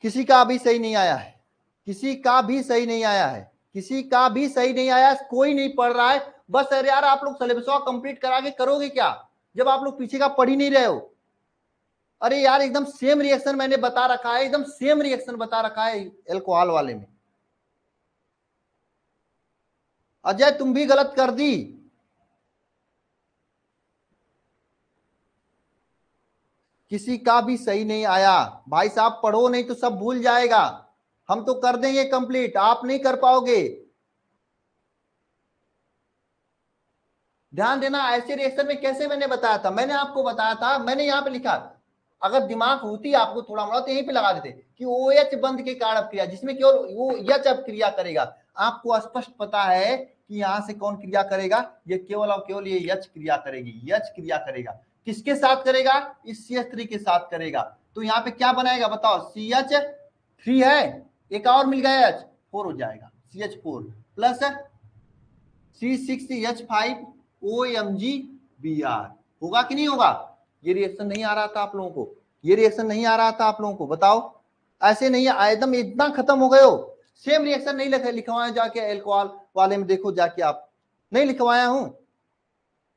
किसी का भी सही नहीं आया है, किसी का भी सही नहीं आया है, किसी का भी सही नहीं आया, कोई नहीं पढ़ रहा है। बस अरे यार आप लोग सिलेबस कंप्लीट करा के करोगे क्या जब आप लोग पीछे का पढ़ ही नहीं रहे हो? अरे यार एकदम सेम रिएक्शन मैंने बता रखा है, एकदम सेम रिएक्शन बता रखा है एल्कोहल वाले में। अजय तुम भी गलत कर दी। किसी का भी सही नहीं आया भाई साहब, पढ़ो नहीं तो सब भूल जाएगा। हम तो कर देंगे कंप्लीट, आप नहीं कर पाओगे। ध्यान देना, ऐसे रिएक्शन में कैसे मैंने बताया था, मैंने आपको बताया था, मैंने यहाँ पे लिखा, अगर दिमाग होती आपको थोड़ा मोड़ा तो यहीं पे लगा देते कि OH बंध के कारण अपक्रिया जिसमें केवल वो H अपक्रिया करेगा। आपको स्पष्ट पता है कि यहां से कौन क्रिया करेगा? ये केवल और केवल ये H क्रिया करेगी, H क्रिया करेगा। किसके साथ करेगा? इस CH3 के साथ करेगा। तो यहाँ पे क्या बनाएगा बताओ? CH3 है, एक और मिल गया H, 4 हो जाएगा, CH4 प्लस C6H5OMgBr। होगा कि नहीं होगा? ये रिएक्शन नहीं आ रहा था आप लोगों को? ये रिएक्शन नहीं आ रहा था आप लोगों को? बताओ, ऐसे नहीं एकदम इतना खत्म हो गए हो। सेम रिएक्शन नहीं लिखवाया जाके एल्कोहल वाले में, देखो जाके आप, नहीं लिखवाया हूं।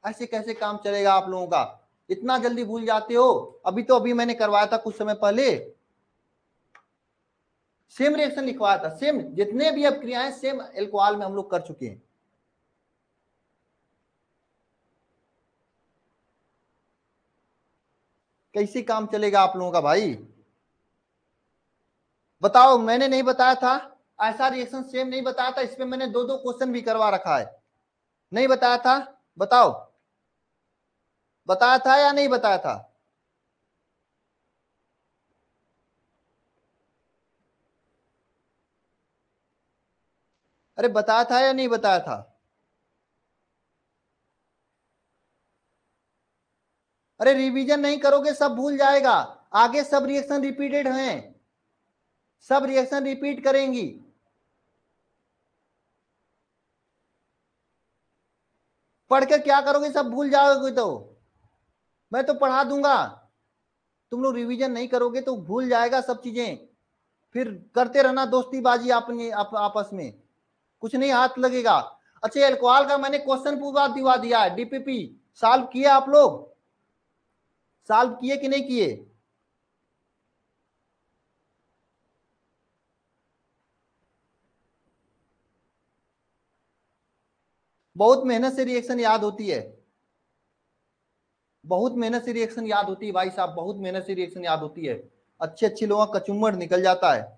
ऐसे कैसे काम चलेगा आप लोगों का? इतना जल्दी भूल जाते हो? अभी मैंने करवाया था कुछ समय पहले, सेम रिएक्शन लिखवाया था, सेम जितने भी अपक्रियाएं सेम एल्कोहल में हम लोग कर चुके हैं। कैसे काम चलेगा आप लोगों का भाई? बताओ, मैंने नहीं बताया था ऐसा रिएक्शन सेम नहीं बताया था, इसमें मैंने 2-2 क्वेश्चन भी करवा रखा है। नहीं बताया था? बताओ, बताया था या नहीं बताया था? अरे बताया था या नहीं बताया था? अरे रिवीजन नहीं करोगे सब भूल जाएगा। आगे सब रिएक्शन रिपीटेड हैं, सब रिएक्शन रिपीट करेंगी। पढ़कर क्या करोगे? सब भूल जाओगे। तो मैं तो पढ़ा दूंगा, तुम लोग रिवीजन नहीं करोगे तो भूल जाएगा सब चीजें। फिर करते रहना दोस्तीबाजी अपने आपस में, कुछ नहीं हाथ लगेगा। अच्छा, एल्कोहल का मैंने क्वेश्चन पूरा दिवा दिया है, DPP सॉल्व किए आप लोग? सॉल्व किए कि नहीं किए? बहुत मेहनत से रिएक्शन याद होती है, बहुत मेहनत से रिएक्शन याद होती है भाई साहब, बहुत मेहनत से रिएक्शन याद होती है। अच्छे अच्छे लोगों का कचुम्बर निकल जाता है।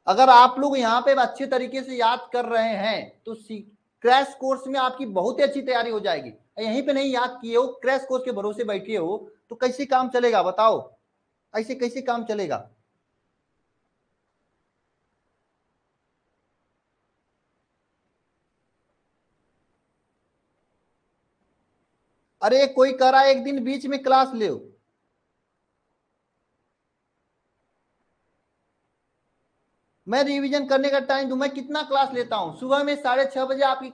अगर आप लोग यहाँ पे अच्छे तरीके से याद कर रहे हैं तो क्रैश कोर्स में आपकी बहुत ही अच्छी तैयारी हो जाएगी। यहीं पे नहीं याद किए हो, क्रैश कोर्स के भरोसे बैठे हो, तो कैसे काम चलेगा बताओ? ऐसे कैसे काम चलेगा? अरे कोई कह रहा है एक दिन बीच में क्लास ले। मैं रिवीजन करने का टाइम दूं? मैं कितना क्लास लेता हूं? सुबह में 6:30 बजे आपकी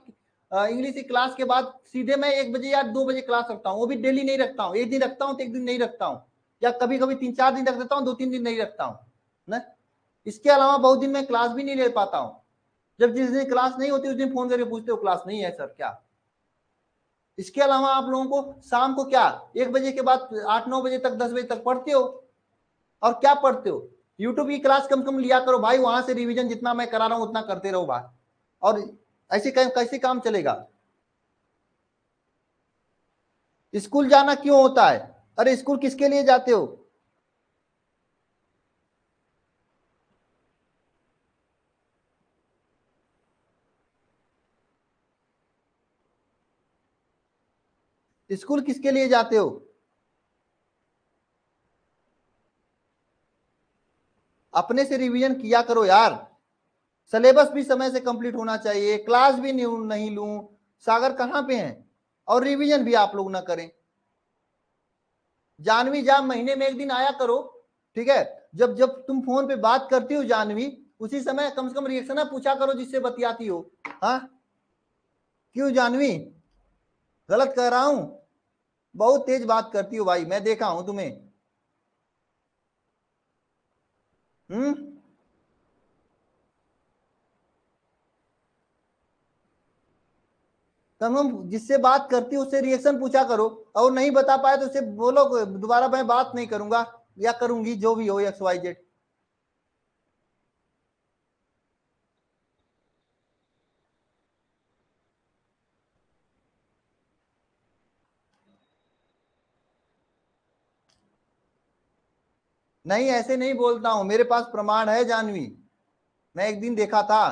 इंग्लिश की क्लास के बाद सीधे मैं 1 बजे या 2 बजे क्लास रखता हूँ। वो भी डेली नहीं रखता हूँ, एक दिन रखता हूँ तो एक दिन नहीं रखता हूँ, या कभी कभी 3-4 दिन रख देता हूँ, 2-3 दिन नहीं रखता हूँ ना। इसके अलावा बहुत दिन मैं क्लास भी नहीं ले पाता हूँ। जब जिस दिन क्लास नहीं होती उस दिन फोन करके पूछते हो क्लास नहीं है सर क्या? इसके अलावा आप लोगों को शाम को क्या 1 बजे के बाद 8-9 बजे तक 10 बजे तक पढ़ते हो? और क्या पढ़ते हो? यूट्यूब की क्लास कम कम लिया करो भाई, वहां से रिवीजन जितना मैं करा रहा हूं उतना करते रहो भाई। और ऐसे कैसे काम चलेगा? स्कूल जाना क्यों होता है? अरे स्कूल किसके लिए जाते हो? स्कूल किसके लिए जाते हो? अपने से रिवीजन किया करो यार। सिलेबस भी समय से कंप्लीट होना चाहिए, क्लास भी नहीं लूं। सागर कहाँ पे हैं? और रिवीजन भी आप लोग ना करें। जानवी जाम महीने में एक दिन आया करो, ठीक है? जब जब तुम फोन पे बात करती हो जानवी, उसी समय कम से कम रिएक्शन पूछा करो जिससे बतियाती हो। हाँ क्यों जानवी? गलत कह रहा हूं? बहुत तेज बात करती हो भाई, मैं देखा हूं तुम्हें। हम्म। कम जिससे बात करती हो उससे रिएक्शन पूछा करो। और नहीं बता पाए तो उसे बोलो दोबारा मैं बात नहीं करूंगा या करूंगी, जो भी हो XYZ। नहीं ऐसे नहीं बोलता हूं, मेरे पास प्रमाण है जानवी, मैं एक दिन देखा था।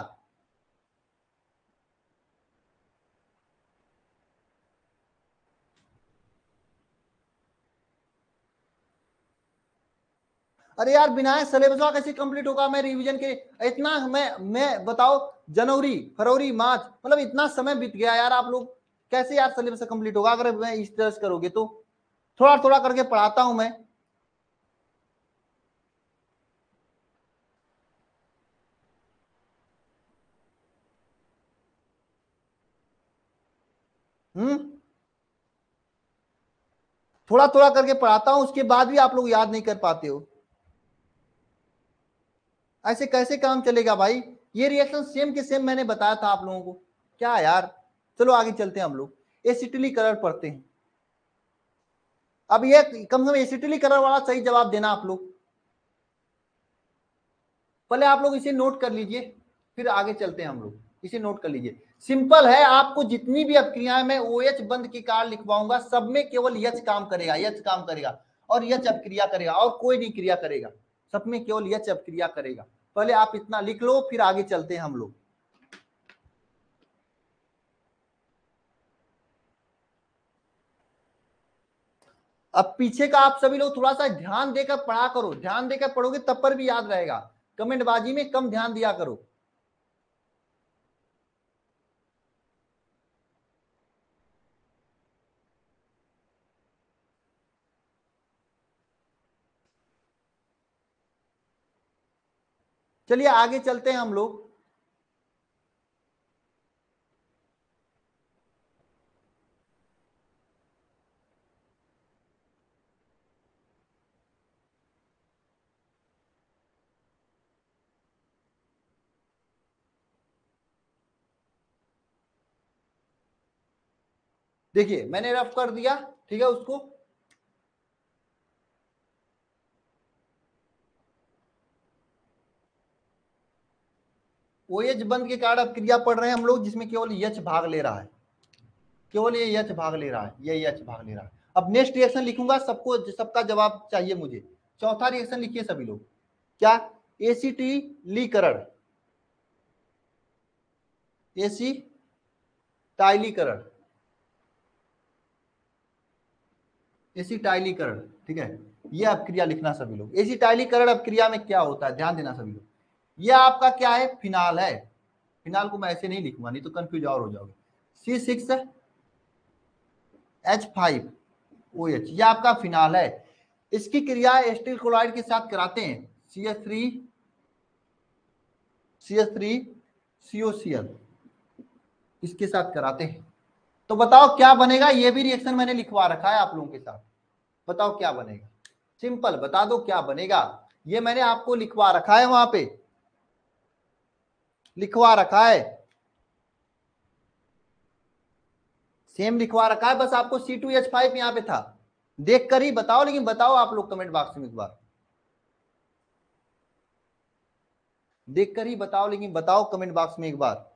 अरे यार बिना सिलेबस कैसे कंप्लीट होगा? मैं रिवीजन के इतना मैं बताओ, जनवरी फरवरी मार्च मतलब इतना समय बीत गया यार। आप लोग कैसे यार सिलेबस कंप्लीट होगा अगर मैं इस तरह से करोगे तो? थोड़ा थोड़ा करके पढ़ाता हूं मैं। हम्म। थोड़ा थोड़ा करके पढ़ाता हूं, उसके बाद भी आप लोग याद नहीं कर पाते हो। ऐसे कैसे काम चलेगा भाई? ये रिएक्शन सेम के सेम मैंने बताया था आप लोगों को। क्या यार? चलो आगे चलते हैं हम लोग। एसिटिली कलर पढ़ते हैं। अब ये कम से कम एसिटिली कलर वाला सही जवाब देना आप लोग। पहले आप लोग इसे नोट कर लीजिए, फिर आगे चलते हैं हम लोग। इसे नोट कर लीजिए। सिंपल है, आपको जितनी भी अपक्रियाएं मैं OH बंद की कार लिखवाऊंगा सब में केवल यच काम करेगा, यच काम करेगा और यच अपक्रिया करेगा और कोई नहीं क्रिया करेगा। सब में केवल यच अपक्रिया करेगा। पहले आप इतना लिख लो, फिर आगे चलते हैं हम लोग। अब पीछे का आप सभी लोग थोड़ा सा ध्यान देकर पढ़ा करो, ध्यान देकर पढ़ोगे तब पर भी याद रहेगा। कमेंटबाजी में कम ध्यान दिया करो। चलिए आगे चलते हैं हम लोग। देखिए मैंने रफ कर दिया, ठीक है उसको। OH बंद के कारण अब क्रिया पढ़ रहे हैं हम लोग जिसमें केवल H भाग ले रहा है, केवल ये H भाग ले रहा है, ये H भाग ले रहा है। अब नेक्स्ट रिएक्शन लिखूंगा, सबको सबका जवाब चाहिए मुझे। चौथा रिएक्शन लिखिए सभी लोग, क्या? एसिटिलीकरण, एसिटाइलीकरण, एसिटाइलीकरण, ठीक है। ये अब क्रिया लिखना सभी लोग। एसिटाइलीकरण अब क्रिया में क्या होता है, ध्यान देना सभी लोग। ये आपका क्या है, फिनाल है। फिनाल को मैं ऐसे नहीं लिखूंगा, नहीं तो कंफ्यूज और हो जाओगे। C6H5OH, ये आपका फिनाल है। इसकी क्रिया एसिटिल क्लोराइड के साथ कराते हैं, CH3COCl, इसके साथ कराते हैं। तो बताओ क्या बनेगा, ये भी रिएक्शन मैंने लिखवा रखा है आप लोगों के साथ। बताओ क्या बनेगा, सिंपल बता दो क्या बनेगा। ये मैंने आपको लिखवा रखा है, वहां पे लिखवा रखा है, सेम लिखवा रखा है, बस आपको C2H5 यहां पे था, देख कर ही बताओ। लेकिन बताओ आप लोग कमेंट बॉक्स में एक बार, देख कर ही बताओ, लेकिन बताओ कमेंट बॉक्स में एक बार।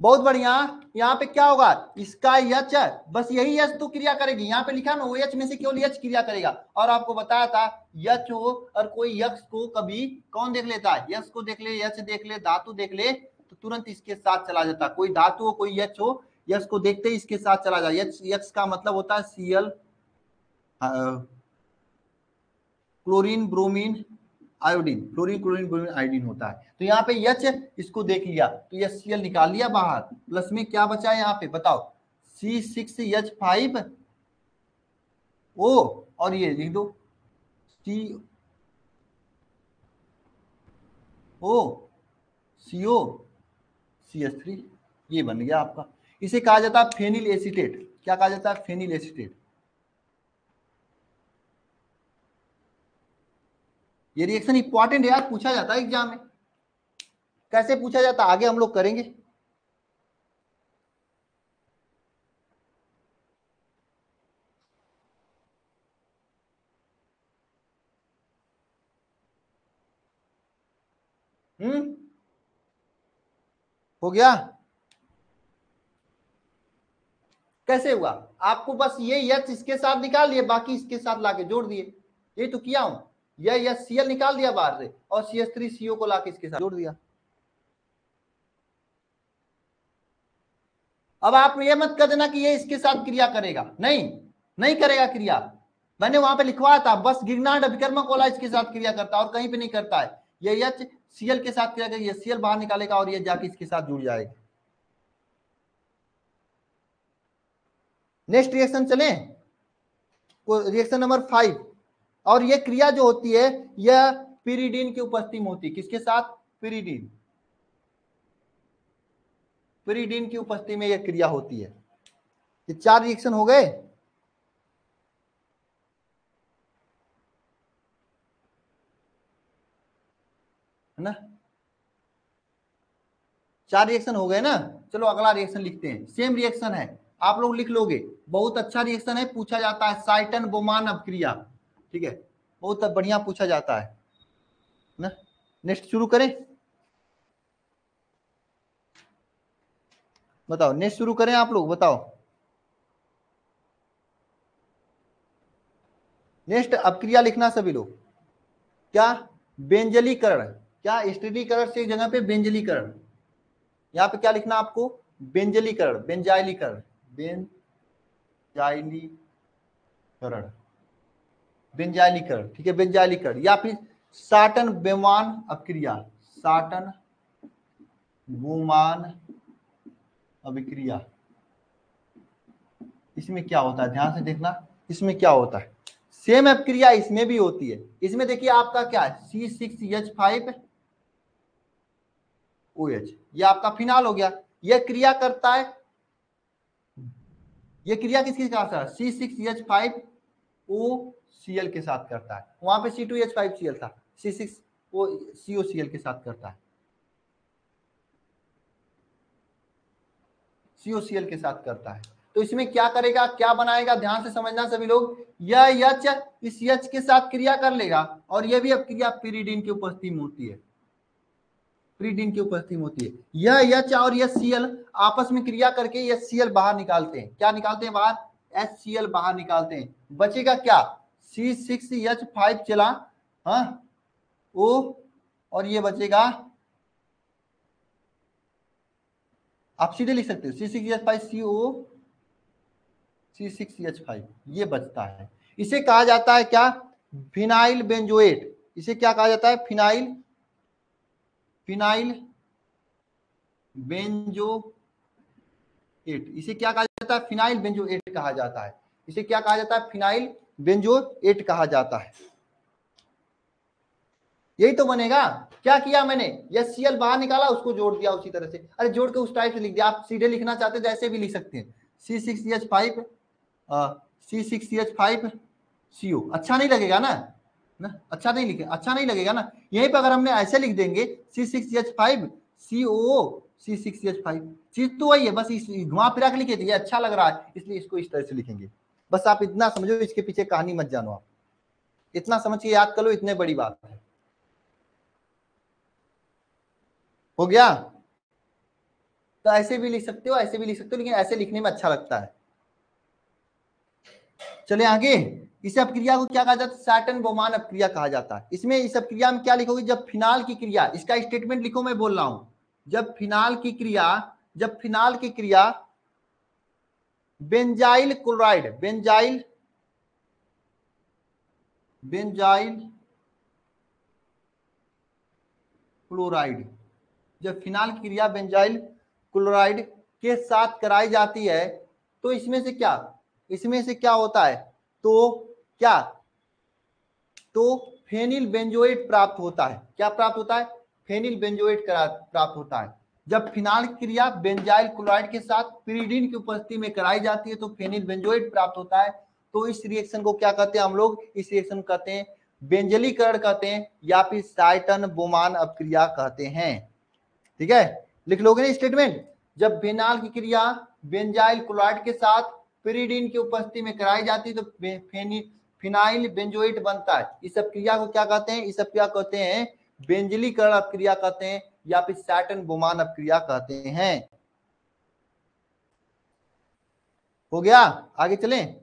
बहुत बढ़िया। यहाँ पे क्या होगा, इसका H है, बस यही H तो क्रिया करेगी। यहाँ पे लिखा ना OH में से केवल H क्रिया करेगा। और आपको बताया था H हो और कोई X को कभी कौन देख लेता है, X को देख ले, H देख ले, धातु देख ले, तो तुरंत इसके साथ चला जाता। कोई धातु हो, कोई H हो, X को देखते ही इसके साथ चला जाए। X का मतलब होता है Cl, chlorine, bromine, iodine, fluorine, chlorine, bromine, iodine होता है। तो यहाँ पे H, इसको देख लिया तो ये Cl निकाल लिया बाहर, प्लस में क्या बचा है यहाँ पे बताओ, C6H5O, और ये लिख दो COCH3, ये बन गया आपका। इसे कहा जाता है फेनिल एसीटेट। क्या कहा जाता है, फेनिल एसीटेट। ये रिएक्शन इंपॉर्टेंट है यार, पूछा जाता है एग्जाम में। कैसे पूछा जाता है आगे हम लोग करेंगे। हो गया, कैसे हुआ, आपको बस ये H इसके साथ निकाल दिए, बाकी इसके साथ लाके जोड़ दिए, ये तो किया हूं। यह Cl निकाल दिया बाहर से और CH3CO को लाके इसके साथ जोड़ दिया। अब आप ये मत कर देना कि ये इसके साथ क्रिया करेगा, नहीं, नहीं करेगा क्रिया। मैंने वहां पे लिखवाया था, बस गिरनार्ड अभिकर्मक वाला इसके साथ क्रिया करता है और कहीं पे नहीं करता है। ये H Cl के साथ क्रिया करेगा, ये Cl बाहर निकालेगा और ये जाके इसके साथ जुड़ जाएगा। नेक्स्ट रिएक्शन चले, रिएक्शन नंबर 5। और ये क्रिया जो होती है यह पिरीडीन की उपस्थिति में होती है। किसके साथ, पिरीडीन, पिरीडीन की उपस्थिति में यह क्रिया होती है। ये 4 रिएक्शन हो गए, है ना, 4 रिएक्शन हो गए ना। चलो अगला रिएक्शन लिखते हैं, सेम रिएक्शन है, आप लोग लिख लोगे। बहुत अच्छा रिएक्शन है, पूछा जाता है, साइटन बोमान अपक्रिया, ठीक है, बहुत बढ़िया पूछा जाता है ना। नेक्स्ट शुरू करें, बताओ नेक्स्ट शुरू करें, आप लोग बताओ। नेक्स्ट अपक्रिया लिखना सभी लोग, क्या, बेंजलीकरण। क्या, स्टेरीकरण से एक जगह पे बेंजलीकरण, यहाँ पे क्या लिखना आपको, बेंजलीकरण, बेंजाइलीकरण, बेंजाइलीकरण, बेंजाइलीकरण, ठीक है, बेंजाइलीकरण, या फिर साटन बोमान अभिक्रिया, साटन बोमान अभिक्रिया। इसमें क्या होता है, ध्यान से देखना, इसमें क्या होता है, सेम अभिक्रिया इसमें भी होती है। इसमें देखिए आपका क्या है, C6H5OH, ये आपका फिनाल हो गया। यह क्रिया करता है, ये क्रिया किसके साथ करता है, C6H5OCl के साथ करता है। वहां पे C2H5Cl था, C6COCl के साथ करता है, COCl के साथ करता है। तो इसमें क्या करेगा, क्या बनाएगा, ध्यान से समझना सभी लोग। यह H इस H के साथ क्रिया कर लेगा और यह भी अब क्रिया पिरीडीन की उपस्थिति में होती है, पिरिडीन की उपस्थिति में होती है। यह H और यह Cl आपस में क्रिया करके यह Cl बाहर निकालते हैं। क्या निकालते हैं बाहर? HCl बाहर निकालते हैं। बचेगा क्या? C6H5 चला, हाँ, O, और ये बचेगा, आप सीधे लिख सकते हो C6H5CO C6H5, ये बचता है। इसे कहा जाता है क्या? Phenyl benzoate. इसे क्या कहा जाता है? Phenyl benzoate. इसे क्या कहा जाता है? फिनाइल बेंजोएट कहा जाता है। इसे क्या कहा जाता है? फिनाइल बेंजोएट कहा जाता है। यही तो बनेगा। क्या किया मैंने? यह Cl बाहर निकाला, उसको जोड़ दिया उसी तरह से। अरे जोड़ के उस टाइप से लिख दिया। आप सीधे लिखना चाहते तो ऐसे भी लिख सकते हैं, C6H5 C6H5CO। अच्छा नहीं लगेगा ना? अच्छा नहीं लिखे, अच्छा नहीं लगेगा ना? यहीं पर अगर हमने ऐसे लिख देंगे C6H5CO C6H5, चीज तो वही है, बस इस घुमा फिरा के लिखे थे, ये अच्छा लग रहा है इसलिए इसको इस तरह से लिखेंगे। बस आप इतना समझो, इसके पीछे कहानी मत जानो, आप इतना समझ के याद कर लो, इतने बड़ी बात है। हो गया? तो ऐसे भी लिख सकते हो, ऐसे भी लिख सकते हो, लेकिन ऐसे लिखने में अच्छा लगता है। चले आगे। इस अपक्रिया को क्या कहा जाता है? सैटन बोमान अपक्रिया कहा जाता है। इसमें इस अपक्रिया में क्या लिखोगे? जब फिनाल की क्रिया, इसका स्टेटमेंट लिखो, मैं बोल रहा हूं, जब फिनाल की क्रिया बेंजाइल क्लोराइड क्लोराइड, जब फिनाल की क्रिया बेंजाइल क्लोराइड के साथ कराई जाती है, तो इसमें से क्या होता है? तो क्या? तो फेनिल बेंजोएट प्राप्त होता है। क्या प्राप्त होता है? फेनिल बेंजोएट प्राप्त होता है। जब फिनाल की क्रिया बेंजाइल क्लोराइड के साथ पिरिडीन की उपस्थिति में कराई जाती है तो फेनिल बेंजोएट प्राप्त होता है। तो इस रिएक्शन को क्या कहते हैं हम लोग? इस रिएक्शन को कहते हैं बेंजलीकरण कहते हैं, या फिर साइटन बोमान अपक्रिया कहते हैं। ठीक है, लिख लोगे ना स्टेटमेंट? जब फिनाल की क्रिया बेंजाइल क्लोराइड के साथ पिरिडीन की उपस्थिति में कराई जाती है तो फिनाइल बेंजोएट बनता है। इस अपक्रिया को क्या कहते हैं? इस अपक्रिया कहते हैं बेंजलीकरण अपक्रिया कहते हैं, या फिर सैटन बोमान अपक्रिया कहते हैं। हो गया? आगे चलें।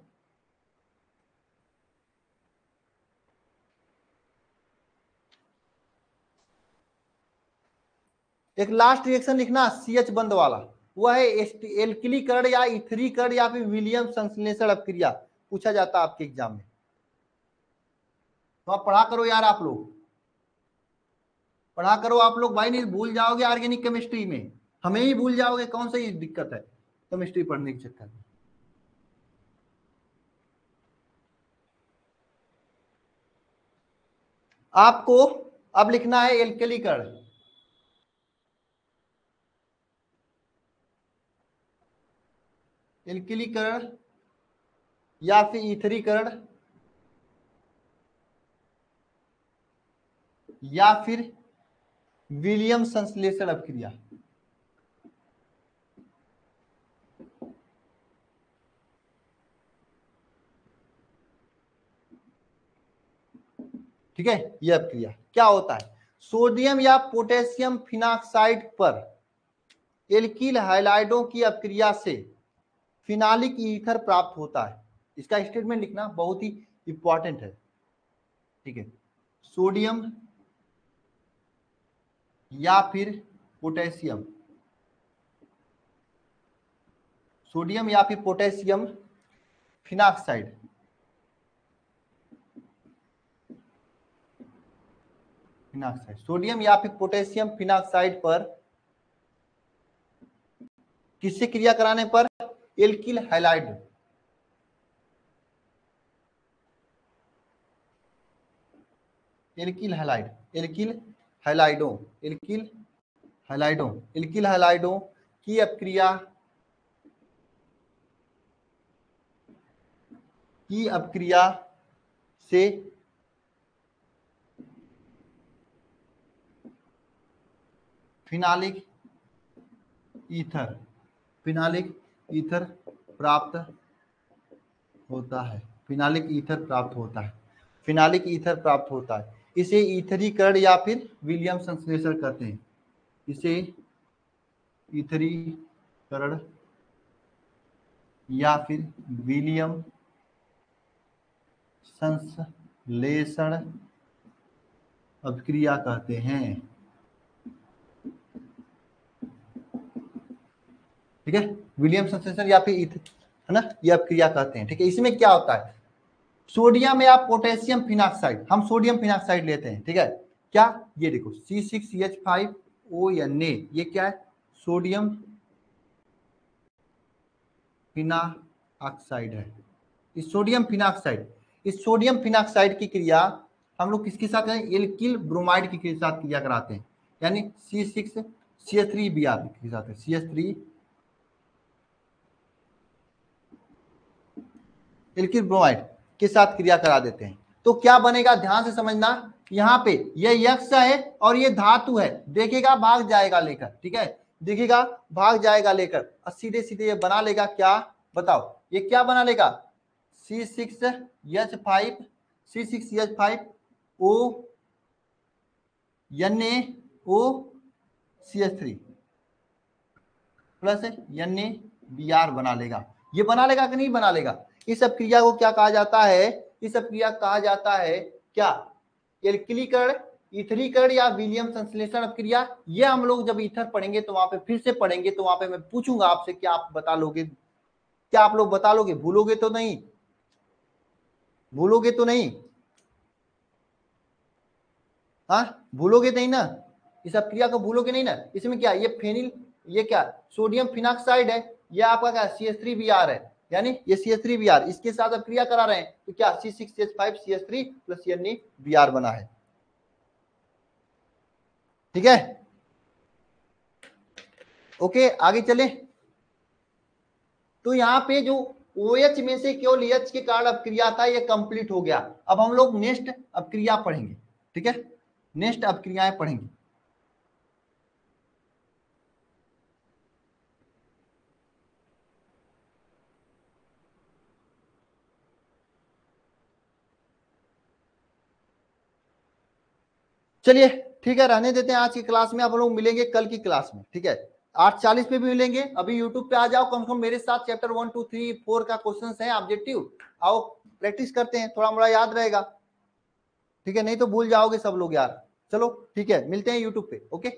एक लास्ट रिएक्शन लिखना CH बंद वाला, वह है एल्किलीकरण या इथरीकरण या फिर विलियम संश्लेषण अपक्रिया। पूछा जाता है आपके एग्जाम में, तो आप पढ़ा करो यार, आप लोग पढ़ा करो, आप लोग भाई, नहीं भूल जाओगे ऑर्गेनिक केमिस्ट्री में, हमें ही भूल जाओगे। कौन सा ये दिक्कत है केमिस्ट्री पढ़ने के चक्कर में? आपको अब लिखना है एल्किलीकरण, एल्किलीकरण या फिर ईथरीकरण या फिर विलियम संश्लेषण अपक्रिया। ठीक है, यह अपक्रिया क्या होता है? सोडियम या पोटेशियम फिनाक्साइड पर एल्किल हाइलाइडों की अपक्रिया से फिनालिक ईथर प्राप्त होता है। इसका स्टेटमेंट लिखना बहुत ही इंपॉर्टेंट है। ठीक है, सोडियम या फिर पोटेशियम, सोडियम या फिर पोटेशियम फिनाक्साइड सोडियम या फिर पोटेशियम फिनाक्साइड पर किससे क्रिया कराने पर? Alkyl halide, alkyl halide, alkyl हैलाइडों, एल्किल हैलाइडों की अपक्रिया से फिनालिक ईथर प्राप्त होता है। फिनालिक ईथर प्राप्त होता है। इसे ईथरीकरण या फिर विलियम संश्लेषण कहते हैं। इसे ईथरीकरण या फिर विलियम संश्लेषण अभिक्रिया कहते हैं। ठीक है, विलियम संश्लेषण या फिर है ना, यह अभिक्रिया कहते हैं। ठीक है, इसमें क्या होता है, सोडियम या पोटेशियम फिनॉक्साइड, हम सोडियम फिनॉक्साइड लेते हैं। ठीक है, क्या, ये देखो C6H5ONA, ये क्या है, सोडियम फिनॉक्साइड है। इस सोडियम फिनॉक्साइड की क्रिया हम लोग किसके साथ करें, एल्किल ब्रोमाइड के साथ क्रिया कराते हैं, यानी C6CH3Br के साथ, CH3 एल्किल ब्रोमाइड के साथ क्रिया करा देते हैं। तो क्या बनेगा, ध्यान से समझना, यहाँ पे ये यक्ष है और ये धातु है, देखेगा भाग जाएगा लेकर। ठीक है, देखेगा भाग जाएगा लेकर और सीधे सीधे ये बना लेगा क्या, बताओ ये क्या बना लेगा, C6H5ONaOCH3 प्लस NaBr बना लेगा। ये बना लेगा कि नहीं बना लेगा। इस अभिक्रिया को क्या कहा जाता है, इस अभिक्रिया कहा जाता है क्या, एल्किलीकरण, ईथरीकरण या विलियम संश्लेषण अभिक्रिया। ये हम लोग जब ईथर पढ़ेंगे तो वहां पे फिर से पढ़ेंगे, तो वहां पे मैं पूछूंगा आपसे, क्या आप बता लोगे, क्या आप लोग बता लोगे, भूलोगे तो नहीं, भूलोगे तो नहीं, हाँ भूलोगे नहीं ना, इस अभिक्रिया को भूलोगे नहीं ना। इसमें क्या, ये फेनिल, ये क्या सोडियम फिनॉक्साइड है, ये आपका क्या CH3Br है, यानी ये CH3Br, इसके साथ अब क्रिया करा रहे हैं तो क्या C6H5CH3 प्लस NaBr बना है। ठीक है, ओके आगे चले। तो यहाँ पे जो OH में से केवल H के कारण अपक्रिया था, ये कंप्लीट हो गया। अब हम लोग नेक्स्ट अपक्रिया पढ़ेंगे। ठीक है, नेक्स्ट अपक्रियाएं पढ़ेंगे। चलिए ठीक है, रहने देते हैं आज की क्लास में, आप लोग मिलेंगे कल की क्लास में। ठीक है, 8:40 पे भी मिलेंगे। अभी यूट्यूब पे आ जाओ, कम से कम मेरे साथ चैप्टर 1 2 3 4 का क्वेश्चन है ऑब्जेक्टिव, आओ प्रैक्टिस करते हैं, थोड़ा मोड़ा याद रहेगा। ठीक है, नहीं तो भूल जाओगे सब लोग यार। चलो ठीक है, मिलते हैं यूट्यूब पे। ओके।